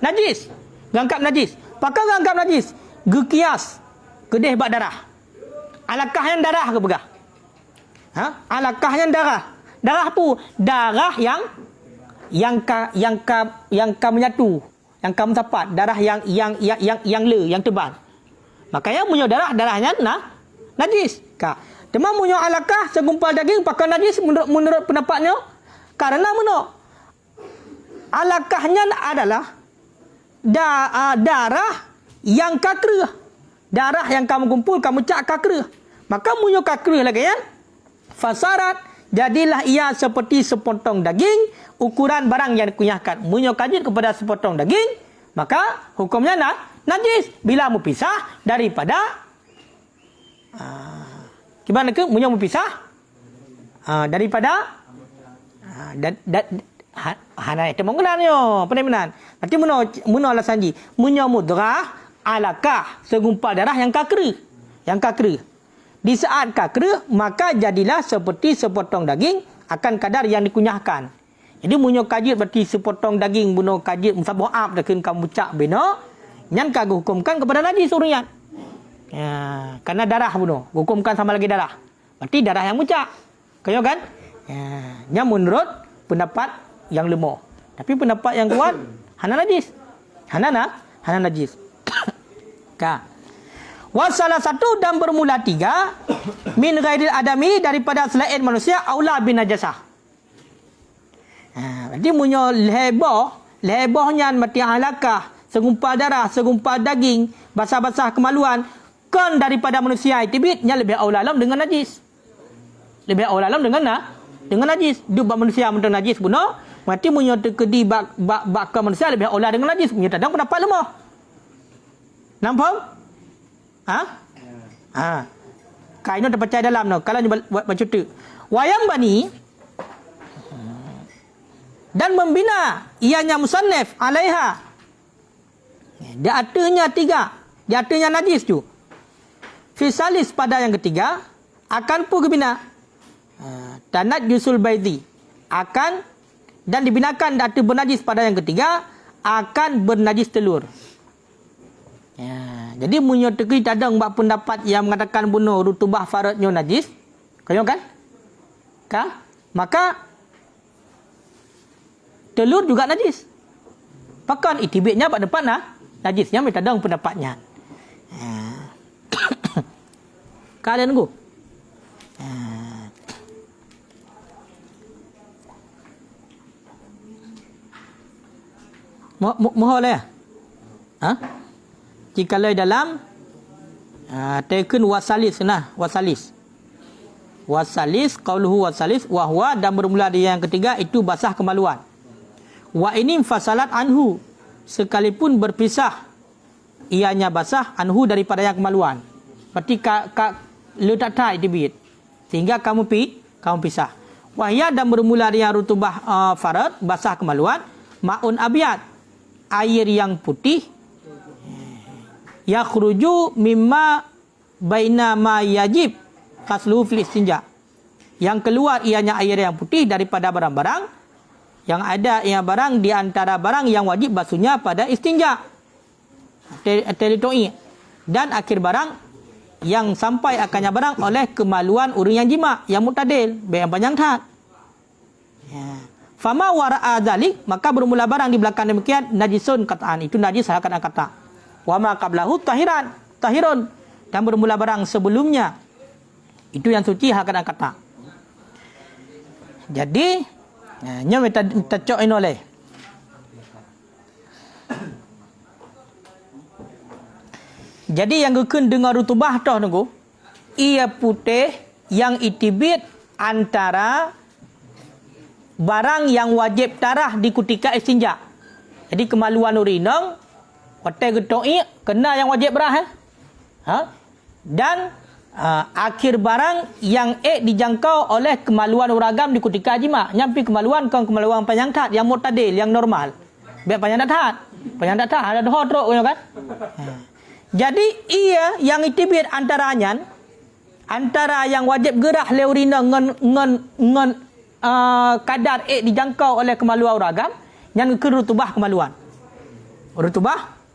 najis. Ganggap najis. Pakal ganggap najis. Gekias. Kedih bak darah. Alakah yang darah ke begah? Alakah yang darah? Darah pu darah yang menyatu, yang kamu sapat, darah yang le, yang tebal. Makanya punya darahnya najis. Cuma punya alakah segumpal daging pakai najis menurut pendapatnya. Karena alakahnya adalah darah yang kakrah. Darah yang kamu kumpul, kamu cak kakrah. Maka punya kakrah lagi kan? Fasarat, jadilah ia seperti sepotong daging, ukuran barang yang dikunyahkan. Punya kajit kepada sepotong daging, maka hukumnya najis. Bila mu pisah daripada gimana ke? Munyo berpisah daripada hana itu mengenalnya penemenan. Nanti muno alasan ji. Munyo mudrah alakah segumpal darah yang kakrah. Di saat kakrah maka jadilah seperti sepotong daging akan kadar yang dikunyahkan. Jadi munyo kajit berarti sepotong daging buno kajit musaboab dekeun kamu cak beno nyan kagak hukumkan kepada najis urunyan. Ya, karena darah bunuh, hukumkan sama lagi darah. Berarti darah yang mucak. Kaya kan? Ya, menurut pendapat yang lemah. Tapi pendapat yang kuat hana najis. Hana najis. Ka. Wasalah satu dan bermula tiga min ghairil adami daripada selain manusia aula bin najasah. Berarti munyo lebohnya mati alakah, segumpal darah, segumpal daging, basah-basah kemaluan kan daripada manusia itibitnya lebih aulalam dengan najis. Lebih aulalam dengan najis. Dua manusia mentang najis bunuh, mati munyo tekedi bak manusia lebih aulah dengan najis. Munyo tadang pendapat lemah. Nampak? Kaino terpercaya dalam no. Kalau buat baca tu. Wayang bani dan membina ianya musannif alaiha. Dia artinya tiga. Dia artinya najis tu. Fisalis pada yang ketiga akan pu gebina tanat yusul baidi akan dan dibinakan datu bernajis pada yang ketiga akan bernajis telur. Ya, jadi munyo teki tadang bak pendapat yang mengatakan bunuh rutubah faradnya najis. Kayo kan? Maka telur juga najis. Pakan itibitnya pada depan najisnya mereka tadang pendapatnya. Kalian nunggu. Mohon lah. Jika dalam tekun wasalis qauluhu wasalis wa huwa dan bermula dari yang ketiga itu basah kemaluan. Wa ini fasalat anhu sekalipun berpisah ianya basah anhu daripada yang kemaluan. Berarti letak tai dibit sehingga kamu pisah. Wahya dan bermula dari yang rutubah farad basah kemaluan maun abyad air yang putih yakhruju mimma baina ma yajib qaslu fil istinja. Yang keluar ianya air yang putih daripada barang-barang yang ada ia barang di antara barang yang wajib basuhnya pada istinja. Teritoi dan akhir barang yang sampai akannya barang oleh kemaluan orang yang jima yang muktadil yang panjang tak. Fama wara'a dzalik maka bermula barang di belakang demikian najisun kataan itu najis akan kata. Wa ma qablahu tahirun dan bermula barang sebelumnya itu yang suci akan kata. Jadi nya kita cok ini oleh. Jadi yang gekun dengan rutubah toh nunggu, ia putih yang itibit antara barang yang wajib tarah di ketika istinja. Jadi kemaluan urinang, hotel getoi kena yang wajib berah. Dan akhir barang yang dijangkau oleh kemaluan uragam di ketika jima. Nyampi kemaluan kemaluan penyangkat yang mutadil, yang normal. Biar penyangkat ada hodrok kan. Jadi ia yang itibit antara yang wajib gerah leurina ngen kadar dijangkau oleh kemaluan uragam yang ke rutubah kemaluan.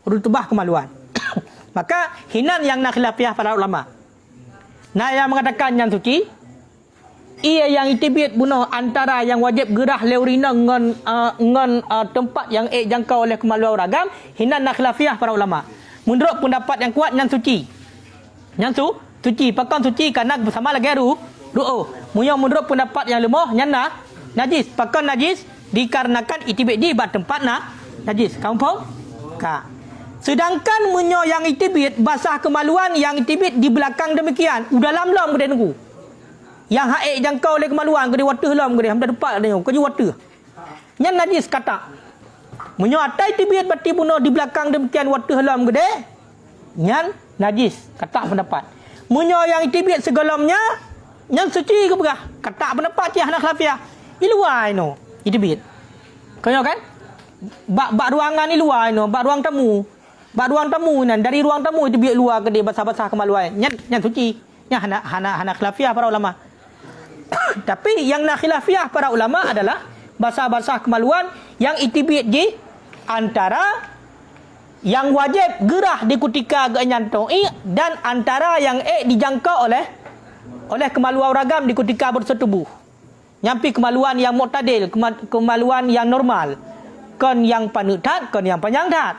Rutubah kemaluan. Maka hinan yang nak khilafiah para ulama. Nah yang mengatakan yang suci, ia yang itibit bunuh antara yang wajib gerah leurina ngen tempat yang jangkau oleh kemaluan uragam, hinan nak khilafiah para ulama. Menurut pendapat yang kuat yang suci. Yang suci. Pakan suci kerana bersama lagi ru'uh. Menurut pendapat yang lemah yang najis. Pakan najis dikarenakan itibit di tempat najis. Kamu faham? Sedangkan yang itibit basah kemaluan yang itibit di belakang demikian. Udah lam kedai nunggu. Yang haik jangkau oleh kemaluan kedai water lam kedai hamda depan kedai kedai water. Yang najis kata. Atai tibit berarti bunuh di belakang demikian waktu halam gede. Nyan najis. Kata pendapat. Yang tibit segalamnya. Nyan suci ke berah. Kata pendapat cih anak lafiah. Iluai no. Tibit. Kau kan? Bak ruangan ni luar no. Bak ruang tamu. Bak ruang tamu nan. Dari ruang tamu tibit luar gede. Basah-basah kemaluan. Nyan suci. Nyan anak lafiah para ulama. Tapi yang nak khilafiah para ulama adalah basah-basah kemaluan yang itibit je antara yang wajib gerah di ketika genyantoi dan antara yang dijangkau oleh kemaluan ragam di ketika bersetubuh. Nyampi kemaluan yang mu'tadil, kemaluan yang normal. Kon yang panutat, kon yang penyangtat.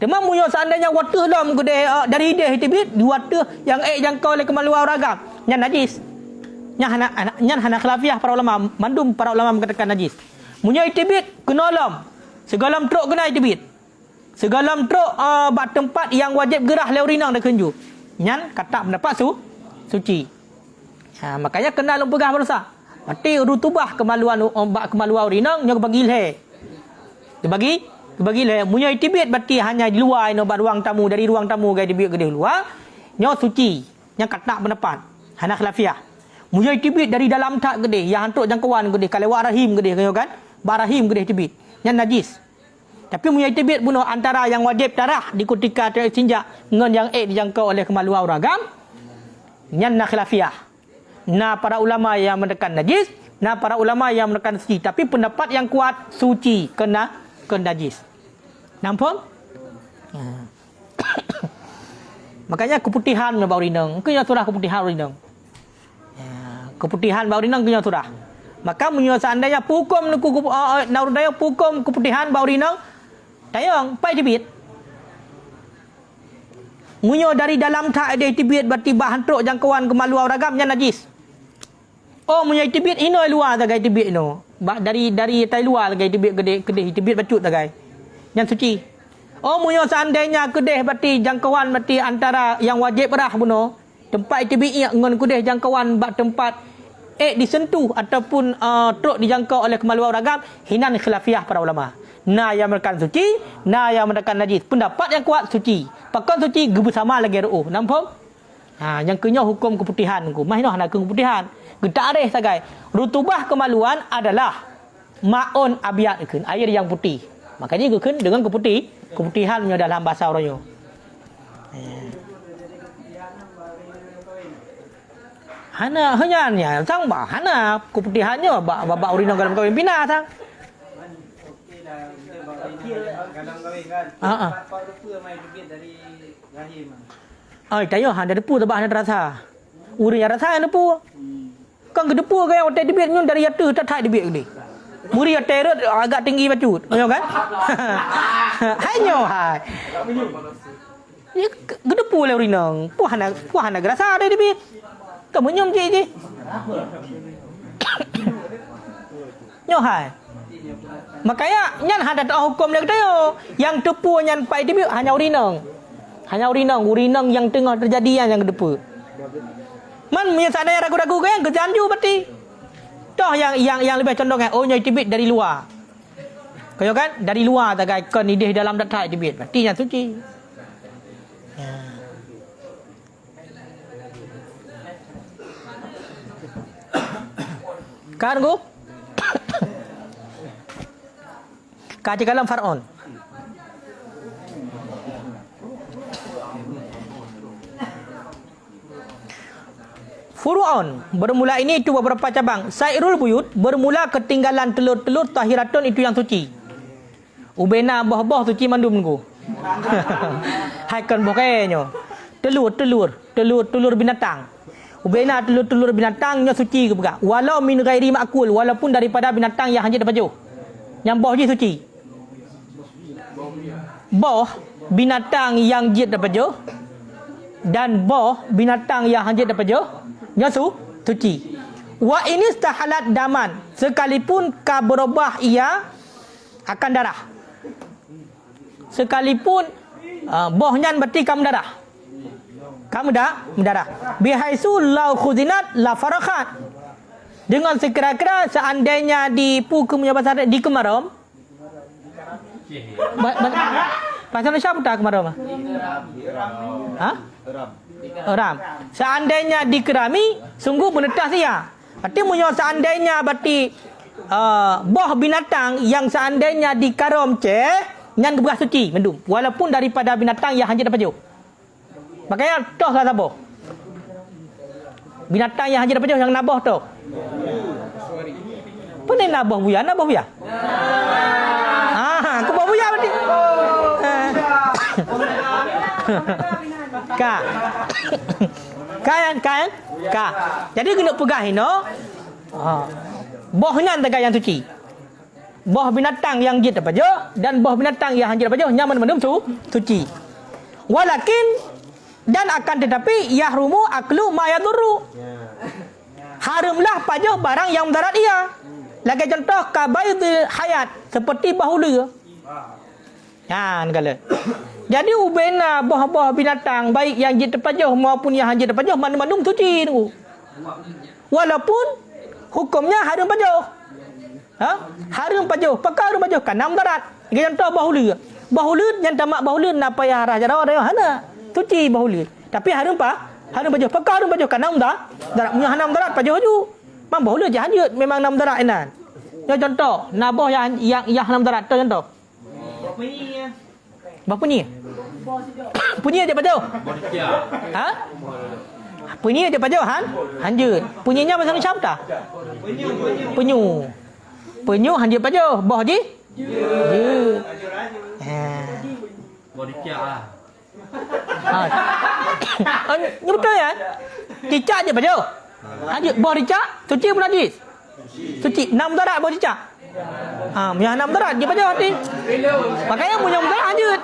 Demam munyo seandainya water dalam gede dari dia itibit di water yang jangkau oleh kemaluan ragam, yang najis. Yang hana khilafiah para ulama, mandum para ulama mengatakan najis. Munyo itibit kena lam. Segalam truk kena itibit. Segalam truk bak tempat yang wajib gerah leurinang dah kenju. Nyan kata pendapat suci. Makanya kena lum pegah bersa. Berarti rutubah kemaluan urinang yang bagi le. Dia bagi le. Munyo itibit berarti hanya di luar no bak ruang tamu, dari ruang tamu gaya itibit gede luar. Nyo suci. Yang kata pendapat hana khilafiah. Munyo itibit dari dalam tak gede, yang hantuk jangkauan gede, kalau rahim gede kan? Barahim gede itibit. Yang najis. Tapi punya itibit bunuh antara yang wajib tarah di ketika istinja dengan yang dijangkau oleh kemaluan ragam. Yang nak khilafiah. Nah para ulama yang menekan najis, nah para ulama yang menekan suci. Tapi pendapat yang kuat suci kena najis. Nampak? Makanya keputihan bau rinang. Kena surah keputihan rinang. Keputihan bau rinang kena surah. Maka seandainya hukum naurudaya hukum keputihan bau rinang tayang pai tibit. Dari dalam tak ada tibit berarti hantuk jangkauan kemaluan ragam yang najis. Tibit ino luar tagai tibit no. Dari tai luar tagai tibit kedeh tibit bacut tagai. Yang suci. Seandainya kedeh berarti jangkauan berarti antara yang wajib berah buno. Tempat tibit ngon kedeh jangkauan bak tempat disentuh ataupun truk dijangkau oleh kemaluan ragam, hinan khilafiah para ulama. Nah yang menekan suci, nah yang menekan najis. Pendapat yang kuat suci. Pakan suci bersama lagi ru'uh. Nampak? Yang kenya hukum keputihan ku. Mahinoh nak keputihan. Kita areh sagai. Rutubah kemaluan adalah ma'un abiyat kun, air yang putih. Makanya kun dengan keputihan dalam bahasa orangnya. hanya sang hana keputihannya bak urinang dalam kawin pindah sang. Dalam kawin kan. Pak rupa mai tibit dari rahim. Tayo ada depu tabah ada rasa. Urin yang rasa depu. Kan depu ke yang otak tibit nyun dari yatu tak thai tibit ni. Muri otak agak tinggi bacut. Kan? Hanyo hai. Ya gedepu le urinang. Puhana rasa ada tibit. Kamu nyom je. Nyohai. Makanya nyan hada tak hukum dia kata yo. Yang tepu nyan pai dia hanya urinang. Hanya urinang yang tengah terjadi yang depu. Man punya sadaya ragu-ragu kan kejanju berarti. Toh yang lebih condong kan oh nyai tibit dari luar. Kau kan dari luar tak kai kon idih dalam dak tai tibit. Berarti yang suci. Kan go? Kaji kalam Faraun. Furu'un bermula ini itu beberapa cabang. Sairul buyut bermula ketinggalan telur-telur tahiratun itu yang suci. Ubena boh-boh suci mandum nunggu. Haikan bokenya. Telur binatang. Ubena telur binatangnya suci ke bukan? Walau min ghairi ma'kul, walaupun daripada binatang yang hanya dapat jauh. Yang boh je suci. Boh binatang yang jid dapat jauh dan boh binatang yang hanya dapat jauh nya suci. Wa ini istahalat daman, sekalipun ka berubah ia akan darah. Sekalipun bohnya berarti kamu darah. Kamu dah mendarah. Bihaisu lau khuzinat la farakat. Dengan sekira-kira seandainya di pukumnya bahasa di kemarom. Bahasa siapa tak kemarom? Ha? Ram. Seandainya dikerami, sungguh menetas ia. Berarti munyo seandainya berarti boh binatang yang seandainya dikarom nyan berah suci mendum. Walaupun daripada binatang yang hanya dapat jauh. Makanya toh lah saboh. Binatang yang hanya dapat jauh yang naboh toh. Apa ni naboh buya? Naboh buya? Aku bawa buya berarti. Ka. Jadi kena pegah ino. Bohnya antara yang suci. Boh binatang yang jid dapat jauh dan boh binatang yang hanya dapat jauh nyaman mendum suci. Walakin dan akan tetapi yahrumu aklu ma yadurru. Haramlah pajuh barang yang mudarat ia. Lagi contoh kabaidil hayat seperti bahula. Kan kala. Jadi ubena buah-buah binatang baik yang jid terpajuh maupun yang hanya terpajuh mandum suci tu. Walaupun hukumnya haram pajuh. Haram pajuh, pakar haram pajuh kan mudarat. Lagi contoh bahula. Bahula yang tamak bahula na payah raja dah hana. Suci bahula. Tapi haram pajuh, pakar haram pajuh kan mudarat. Punya hana mudarat pajuh ju. Mang bahula je hajut memang na mudarat enan. Ya contoh, naboh yang hana mudarat tu contoh. Berapa ni? Punyi aja pajau. Ha? Punyi aja pajau hanjut. Punyinya bahasa Indonesia apa? Penyu hanjut pajau. Boh je? Je. Ini betul ya? Cicak je pajau. Hanjut boh cicak, suci pun najis. Suci 6 darat boh cicak. Yang 6 darat je pajau hati. Makanya punya darat hanjut.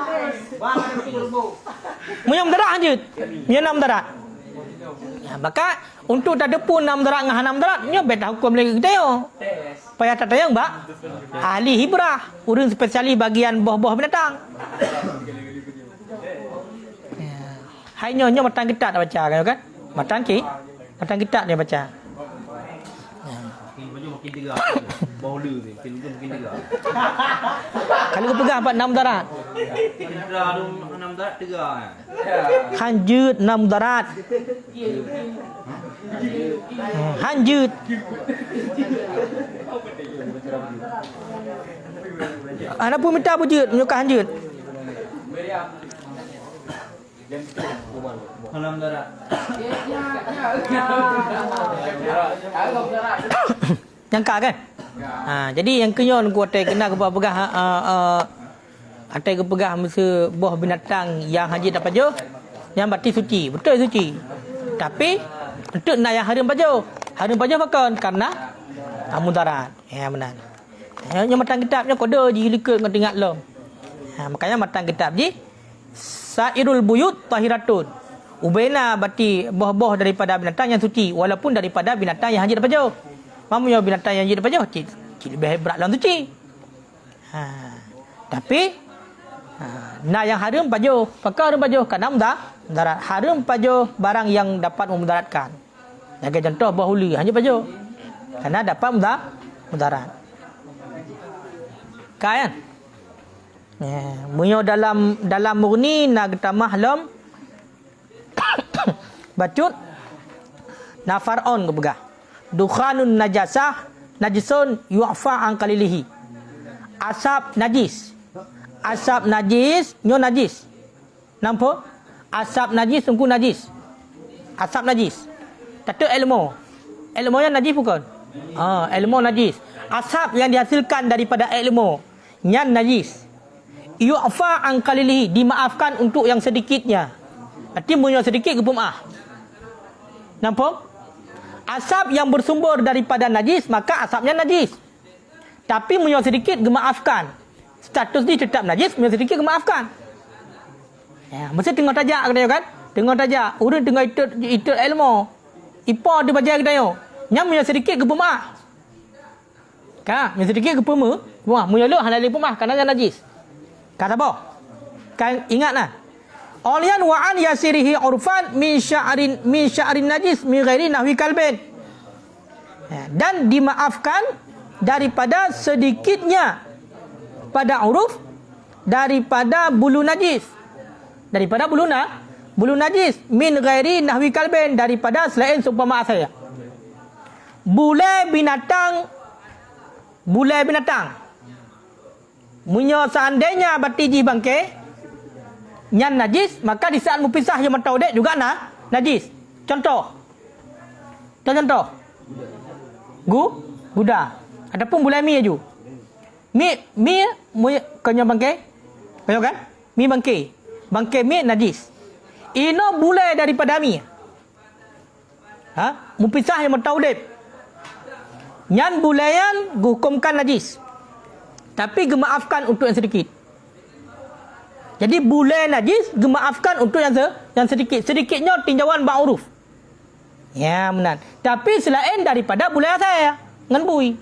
Punya darat hanjut. Punya 6 darat. Maka untuk tak depu 6 darat dengan 6 darat, nya beta hukum lagi kita yo. Payah tak tayang ba? Ahli hibrah, urang spesialis bagian buah-buah binatang. Hanya matang kitab dah baca kan? Matang kitab dia baca. Makin tegak. Bahula ni, makin tegak. Kalau kau pegang 6 darat. Tegak tu 6 darat tegak. Hanjut 6 darat. Hanjut. Ana pun minta bujut, menyuka hanjut. 6 darat. Yang kak kan? Jadi yang kenyon ku atai kena ke pegah atai ke pegah masa buah binatang yang haji dapat pajuh yang berarti suci, betul suci. Tapi untuk nak yang haram pajuh pakai karena mudarat. Ya benar. Yang matang kitabnya kode ji likut dengan tengok lom. Makanya matang kitab ji sairul buyut tahiratun. Ubaina berarti buah-buah daripada binatang yang suci walaupun daripada binatang yang haji dapat pajuh. Mamunya binatang yang jadi pajah suci lebih hebat dalam suci. Tapi nah yang haram pajuh, pakar haram pajuh kerana mudarat. Haram pajuh barang yang dapat memudaratkan. Jaga contoh bahuli hanya pajuh kerana dapat mudarat. Kan? Munyo dalam murni nak tamah lom bacut na faraun ke begah. Dukhanun najasah najisun yu'fa an qalilihi. Asap najis. Asap najis, nyo najis. Nampak? Asap najis, sungguh najis. Asap najis. Kata ilmu. Ilmu yang najis bukan? Ilmu najis. Asap yang dihasilkan daripada ilmu yang najis. Yu'fa an qalilihi, dimaafkan untuk yang sedikitnya. Arti munyo sedikit ke pemaaf. Nampak? Asap yang bersumber daripada najis, maka asapnya najis. Tapi munyo sedikit gemaafkan. Status ni tetap najis, munyo sedikit gemaafkan. Ya, mesti tengok tajak kita kan? Tengok tajak. Urang tengok itu ilmu. Ipa dia baca kita yo. Nyam munyo sedikit ke pemaaf. Kan? Munyo sedikit ke pemaaf. Wah, munyo lu halal pemaaf kerana najis. Kata apa? Kan ingatlah. Olian wa an yasirihi urfan min sya'rin najis min ghairi nahwi kalbin. Dan dimaafkan daripada sedikitnya pada uruf daripada bulu najis. Daripada bulu najis min ghairi nahwi kalbin, daripada selain seumpama saya. Bule binatang munyo seandainya batiji bangke nyan najis, maka di saat mupisah yang mentau dek juga najis. Contoh. Guda. Adapun bulai mi aju. Mi kanyo bangke. Kanyo kan? Mi bangke. Bangke mi najis. Ino bulai daripada mi. Mupisah yang mentau dek. Nyan bulayan hukumkan najis. Tapi gemaafkan untuk yang sedikit. Jadi bulai najis gemaafkan untuk yang sedikit. Sedikitnya tinjauan ba'uruf. Ya benar. Tapi selain daripada bulai saya ngenbui.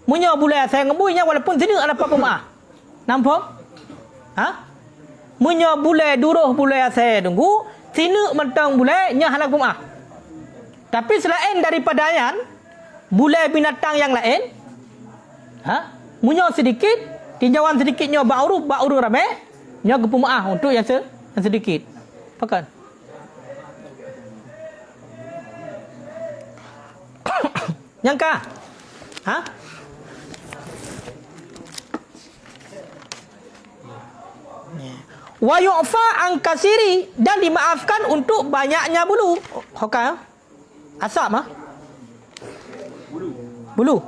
Munyo bulai saya ngenbuinya walaupun sini ada apa pemaaf. Nampak? Munyo bulai duruh bulai saya tunggu, sini mentang bulai nya halal pemaaf. Tapi selain daripada yang bulai binatang yang lain, munyo sedikit, tinjauan sedikitnya ba'uruf ramai. Nya gepemaah untuk yang sedikit. Pakan. Yang ka? Wa yu'fa an kasiri, dan dimaafkan untuk banyaknya bulu. Hoka. Asap bulu.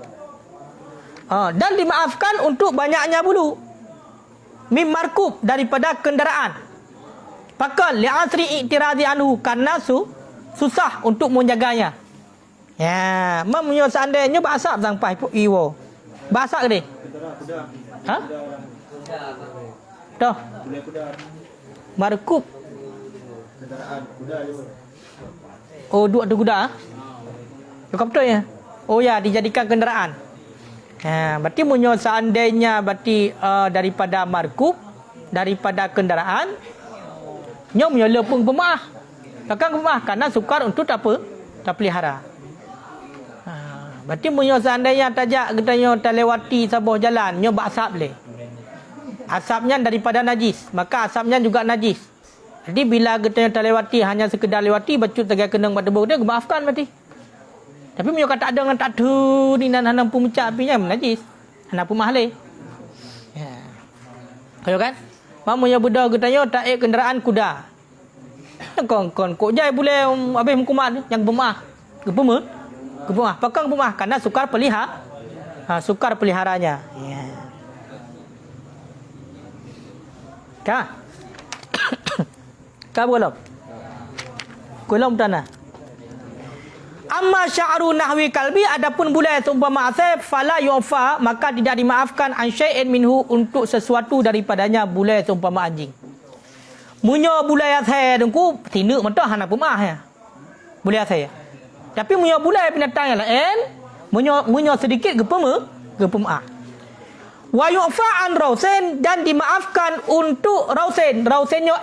Dan dimaafkan untuk banyaknya bulu. Mim markub, daripada kenderaan. Pakal li'asri i'tiradi anhu, karena susah untuk menjaganya. Ya, mempunyai seandainya basap sampai iwo. Basap ke dia? Dah. Markub. Oh, dua kuda. Bukan betul ya? Oh ya, dijadikan kenderaan. Berarti munyo seandainya berarti daripada markub, daripada kenderaan, nyo munyo lepung pemaah. Takkan pemaah karena sukar untuk tak pelihara. Berarti munyo seandainya tajak kita nyo terlewati sebuah jalan, nyo basap le. Asapnya daripada najis, maka asapnya juga najis. Jadi bila kita nyo terlewati hanya sekedar lewati bacut tegai kenang pada bau dia, maafkan berarti. Tapi munyo kata ada dengan tak tu ni dan hanam pemecah apinya najis. Hanam pemahli. Ya. Kayo kan? Mamunya budak getanyo tak kenderaan kuda. Kon kok jai boleh habis hukuman yang pemah. Kepemah. Pakang pemah karena sukar sukar peliharanya. Ya. Ka? Ka belum? Belum tanah. Amma sya'ru nahwi kalbi, adapun bulai seumpama asab, fala yu'fa, maka tidak dimaafkan an syai'in minhu, untuk sesuatu daripadanya bulai seumpama anjing. Munyo bulai asab dengku tinuk mentah hana pemah ya. Bulai asab. Tapi munyo bulai binatang yang lain, munyo sedikit ke pemaaf. Wa yu'fa an rausin, dan dimaafkan untuk rausin. Rausinnya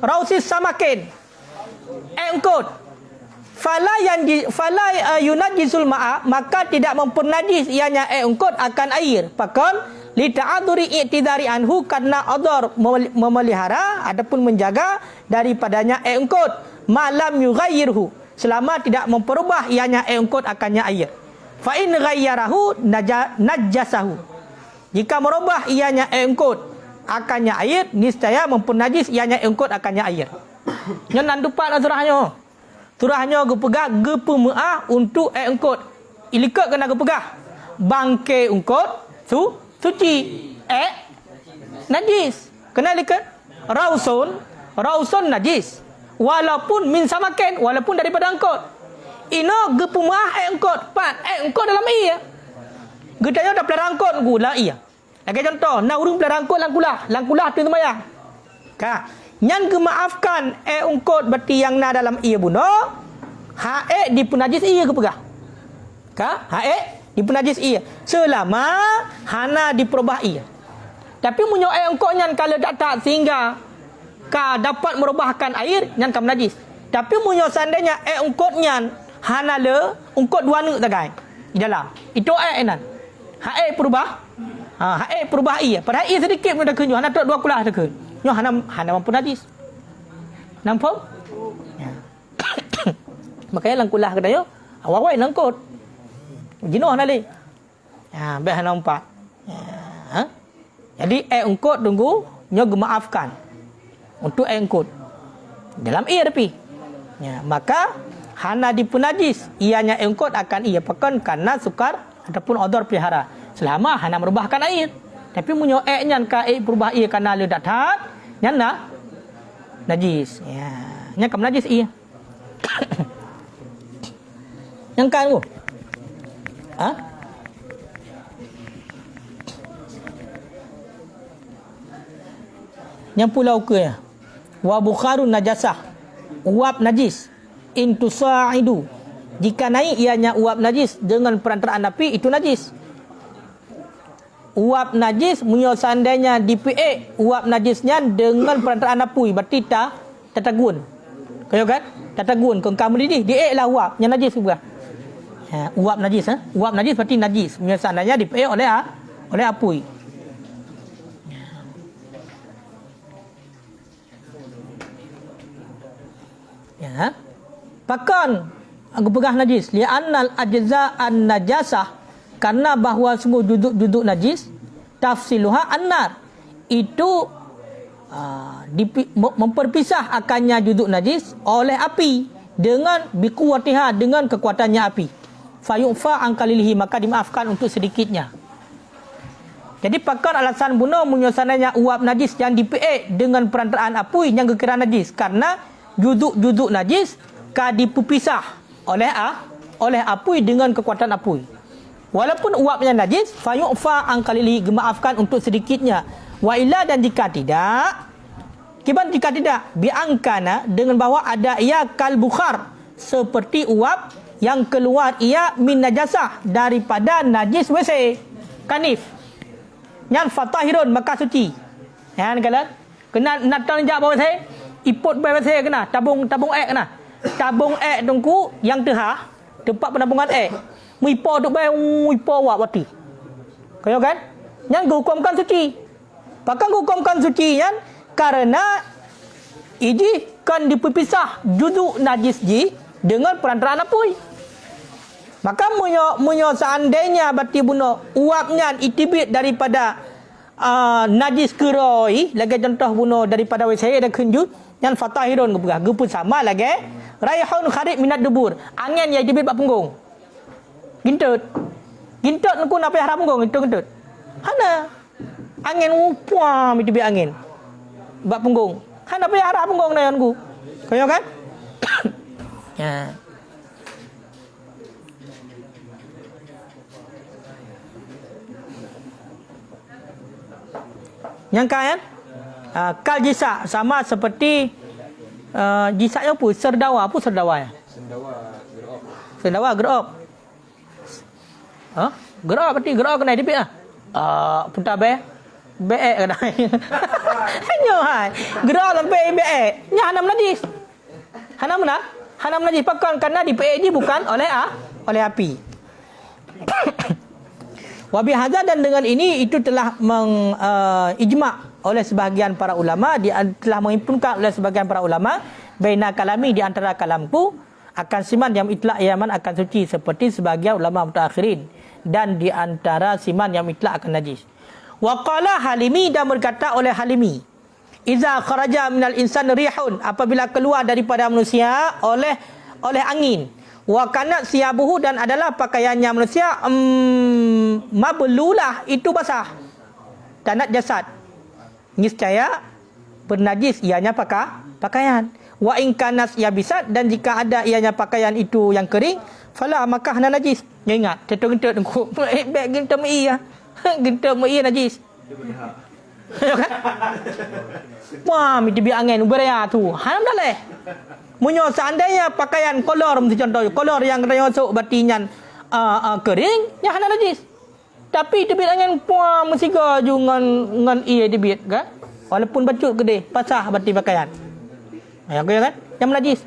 rausis samakin. Engkot. Fala yunajisul ma'a, maka tidak mempernajis ianya engkot akan air. Pakon li ta'adzuri i'tidari anhu, karena ador memelihara adapun menjaga daripadanya engkot. Malam yughayyirhu, selama tidak memperubah ianya engkot akannya air. Fa in ghayyarahu najasahu, jika merubah ianya engkot akannya air, niscaya mempernajis ianya engkot akannya air. Nyo nandupat surahnya. Surahnya gepegah gepemaah untuk engkot. Ilikot kena gepegah. Bangke engkot suci. Najis. Kena likat. Rausun najis. Walaupun min samaken, walaupun daripada engkot. Ino gepemaah engkot. Engkot dalam iya. Gedanya dah pelihara engkot gula iya. Lagi contoh, nak urung pelihara engkot langkulah tu sembahyang. Ka. Yang gemaafkan engkot berarti yang na dalam ia bunuh. Dipunajis ia ke pegah. Ka? Dipunajis ia. Selama hana diperubah ia. Tapi munyo engkot nyan kalau tak sehingga ka dapat merubahkan air nyan kam najis. Tapi munyo seandainya engkot nyan hana le engkot dua nu tagai di dalam. Itu nan. Perubah. Perubah ia. Padahal ia sedikit pun dah kunjung hana tok dua kulah dah kun. Nyo hana mampu najis. Nampak? Ya. Makanya langkulah katanya, awak langkut. Jenuh nali. Ya, baik hana empat. Ya. Jadi engkut tunggu nyo gemaafkan. Untuk engkut. Dalam ia tapi. Ya, maka hana dipunajis ianya engkut akan ia pekan karena sukar ataupun odor pelihara. Selama hana merubahkan air. Tapi munyo nyan ka perubah ia kana le datat nyan na najis. Ya, nyan kam najis ia. Yang kan ku. Yang pulau ke ya. Wa bukharun najasah. Uap najis. Intusaidu. Jika naik ianya uap najis dengan perantaraan api, itu najis. Uap najis munyo seandainya dipiik uap najisnya dengan perantaraan api, berarti tatagun. Kaya kan? Tatagun kau kamu didih diiklah uap yang najis juga. Ya, uap najis Uap najis berarti najis. Munyo seandainya dipiik oleh api. Ya. Pakan aku pegah najis li'annal ajza an najasah, karena bahawa sungguh duduk najis tafsiluha annar, itu memperpisah akannya duduk najis oleh api dengan biquwatiha, dengan kekuatannya api. Fayufa angkalilihi, maka dimaafkan untuk sedikitnya. Jadi pakar alasan bunuh menyosananya uap najis yang dipiik dengan perantaraan api yang kekira najis, karena duduk najis ka dipisah oleh api dengan kekuatan api. Walaupun uapnya najis, fayu'fa angkalili, gemaafkan untuk sedikitnya. Wa illa, dan jika tidak, jika tidak, biangkana, dengan bahawa ada ia kal bukhar, seperti uap yang keluar ia min najasah, daripada najis WC, kanif. Yang fatahirun, maka suci. Yang kena natang jak bawah WC, iput bawah WC kena, tabung kena. Tabung tungku yang tehah, tempat penampungan Muipo duk bae muipo wak wati. Kaya kan? Yang hukumkan suci. Bahkan hukumkan suci kan karena ini kan dipisah duduk najis ji dengan perantaraan apui. Maka munyo seandainya berarti bunuh uapnya itibit daripada najis keroi, lagi contoh bunuh daripada WC ada kunju yang fatahirun gepun sama lagi raihun kharib minat dubur, angin yang itibit bak punggung. Gintut nuku nak payah punggung gintut. Hana angin puam itu bi angin. Bak punggung. Hana payah harap punggung na yanku. Kaya kan? Ya. Yang kan? Kal jisa sama seperti jisaknya apa? Serdawa ya? Serdawa gerop. Gerak berarti gerak kena dipik ah. Putar be. Be kena. Hanya hai. Gerak sampai be. Nya hanam najis. Hanam mana? Hanam najis pakan karena dipik ini bukan oleh oleh api. Wa bihadza, dan dengan ini itu telah ijma' oleh sebahagian para ulama, telah menghimpunkan oleh sebahagian para ulama baina kalami, di antara kalamku akan siman yang itlaq yaman akan suci seperti sebahagian ulama mutaakhirin, dan di antara siman yang itlaq akan najis. Wa qala Halimi, dan berkata oleh Halimi, iza kharaja minal insan rihun, apabila keluar daripada manusia oleh angin, wa kanat siyabuhu, dan adalah pakaiannya manusia mablulah, itu basah, tanat jasad, niscaya bernajis ianya pakaian. Wa in kanas yabisat, dan jika ada ianya pakaian itu yang kering, fala maka hana najis. Ya ingat, tentu-tentu tengku beg gentam iya. Gentam iya najis. Kan? Wah, mi tibi angin uberaya tu. Hanam dah leh. Munyo seandainya pakaian kolor, contoh kolor yang kena masuk batinyan kering, ya hana najis. Tapi tebit angin puah mesiga ju ngan iya tebit kan? Walaupun bacut gede, pasah bati pakaian. Ya kan? Yang najis.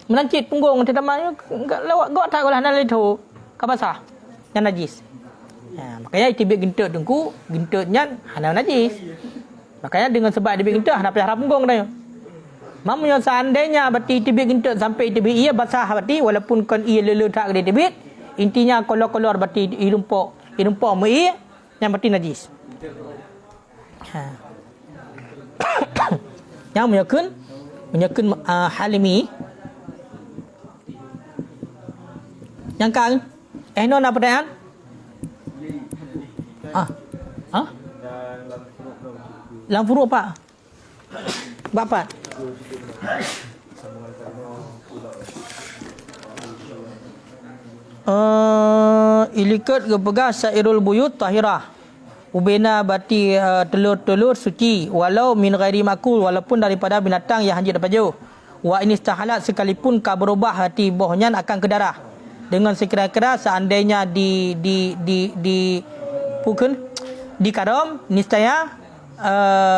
Menancit punggung tetamanya lawak gak tak golah nalai tu. Ka basah. Yang najis. Ya, makanya tebit gentut dengku, gentutnya hana najis. Makanya dengan sebab tebit gentut hana pelihara punggung dah. Mamanya seandainya bati tebit gentut sampai tebit ia basah bati, walaupun kan ia lele tak gede tebit, intinya kolor-kolor bati irumpok mai yang bati najis. Yang menyakun Halimi. Yang kan non apa pertanyaan? Lam furuk apa? Bapak. Ilikat ke pegas sairul buyut tahirah. Ubena bati telur-telur suci walau min ghairi makul, walaupun daripada binatang yang hanjit dapat jauh. Wa in istahalat, sekalipun ka berubah hati bohnya akan ke darah. Dengan sekira-kira seandainya pukul di karom niscaya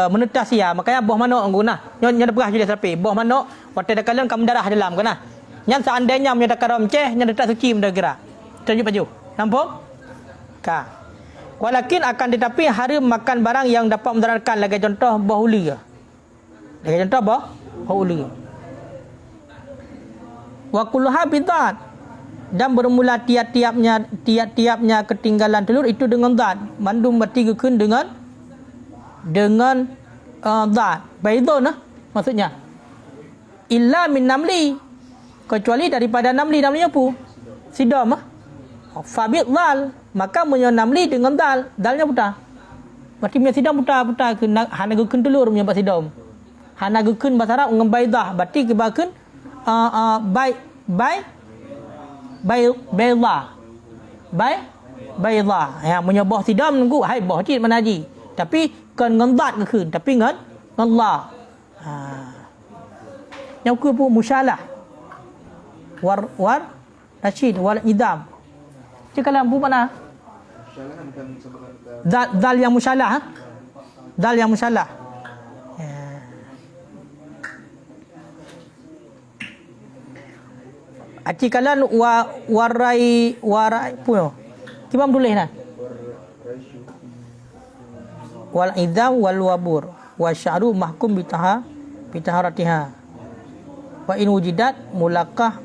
menetas ia, makanya boh manok guna nya dah perah jadi sapi boh manok waktu dak kalian kamu darah dalam kana nya seandainya menyata karom ceh nya tak suci mendagra tunjuk baju nampak ka. Walakin akan tetapi hari makan barang yang dapat mendaratkan, lagi contoh bahuli. Lagi contoh bahuli. Wa kulluha bidat, dan bermula tiap-tiapnya ketinggalan telur itu dengan zat. Mandum bertigakan dengan zat. Baidun maksudnya. Illa min namli, kecuali daripada namli. Namlinya apa? Sidam. Fabid zal, maka namli dengan dalnya buta. Berarti punya sidam buta ke hana gukeun telur punya pak sidam. Hana gukeun bahasa Arab dengan baidah, berarti kebakeun baidah. Ya punya boh sidam nunggu hai boh cit manaji. Tapi kan dengan zat gukeun, tapi dengan Allah. Yang ke pun musyalah. War Rashid wal idam. Cik kalam bu mana? Dal yang musyalah. Dal yang musyalah. Acik kalan warai puno. Kibam tulis nah. Wal idam wal wabur wa sya'ru mahkum bitaharatiha. Wa in wujidat mulaqah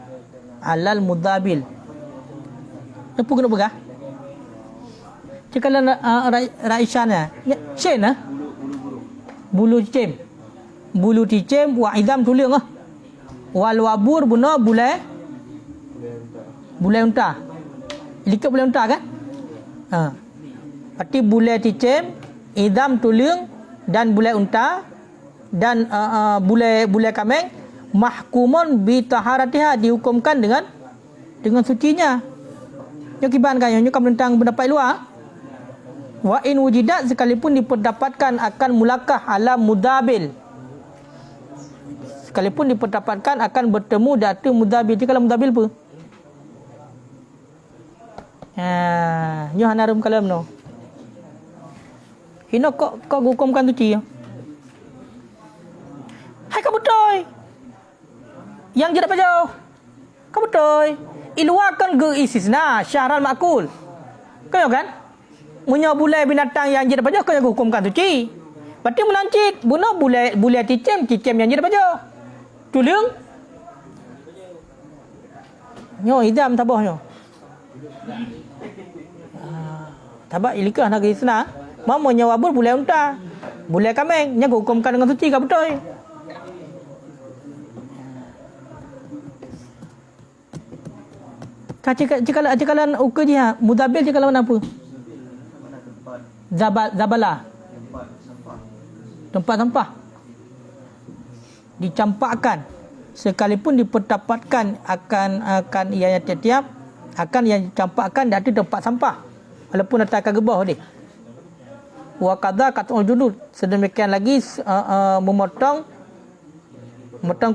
alal mudabil. Apa kena pegah? Cikalan Raisana. Ya, cen bulu cem. Bulu cem wa idam tuliung Wal wabur buna bulai unta. Likat bulai unta kan? Berarti bulai cem, idam tuliung dan bulai unta dan bulai kameng mahkumun bi taharatiha, dihukumkan dengan sucinya. Yang kiban kan yang tentang pendapat luar. Wa in wujidat, sekalipun diperdapatkan akan mulakah ala mudabil. Sekalipun diperdapatkan akan bertemu datu mudabil. Jadi kalau mudabil apa? Nyo hanarum kalam no. Hino kok hukumkan suci. Hai kamu toy. Yang jedak pajau. Kamu toy. Iluakan ge istisna syahral makul. Kau kan? Munya bulai binatang yang jedak pajau kau yang hukumkan suci. Berarti menancit bunuh bulai cicem yang jedak pajau. Tulung. Nyo idam tabah nyo. Tabak ilikah nak isna. Mama nyawabur bulai unta. Bulai kameng nya hukumkan dengan suci ka betul. Cikalan ukur dia mudabil cikalan apa? Zabala. Tempat sampah. Dicampakkan. Sekalipun diperdapatkan akan ianya tiap-tiap akan yang dicampakkan di tempat sampah. Walaupun atas gebah dia. Wa qadha qat'ul julud. Sedemikian lagi memotong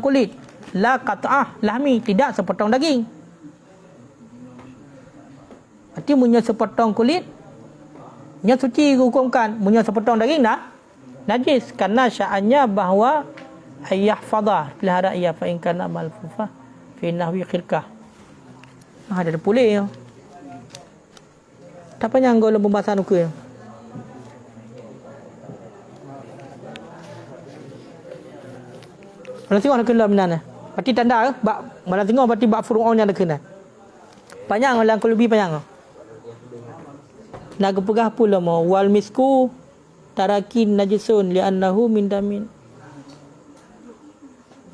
kulit. La qat'ah lahmi, tidak sepotong daging. Berarti punya sepotong kulit nya suci hukumkan, punya sepotong daging dah najis karena sya'annya bahawa ayah fadah pelihara ia fa in kana malfufa fi nahwi khilqah. Ada boleh. Tak panjang gol pembahasan ukur. Mana tengok nak kena minan. Berarti tanda bak mana tengok berarti bak furu'un yang nak kena. Panjang orang kalau lebih panjang. Nak pegah pula mau wal misku tarakin najisun li'annahu min damin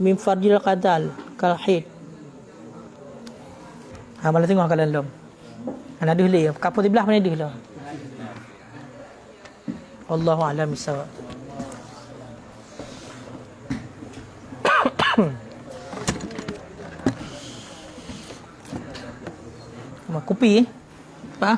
min fardil qadal kal hid. Mana tengok kalian lom. Ana ada le kapal sebelah mana dia lah. Wallahu a'lam bissawab. Kopi. Apa?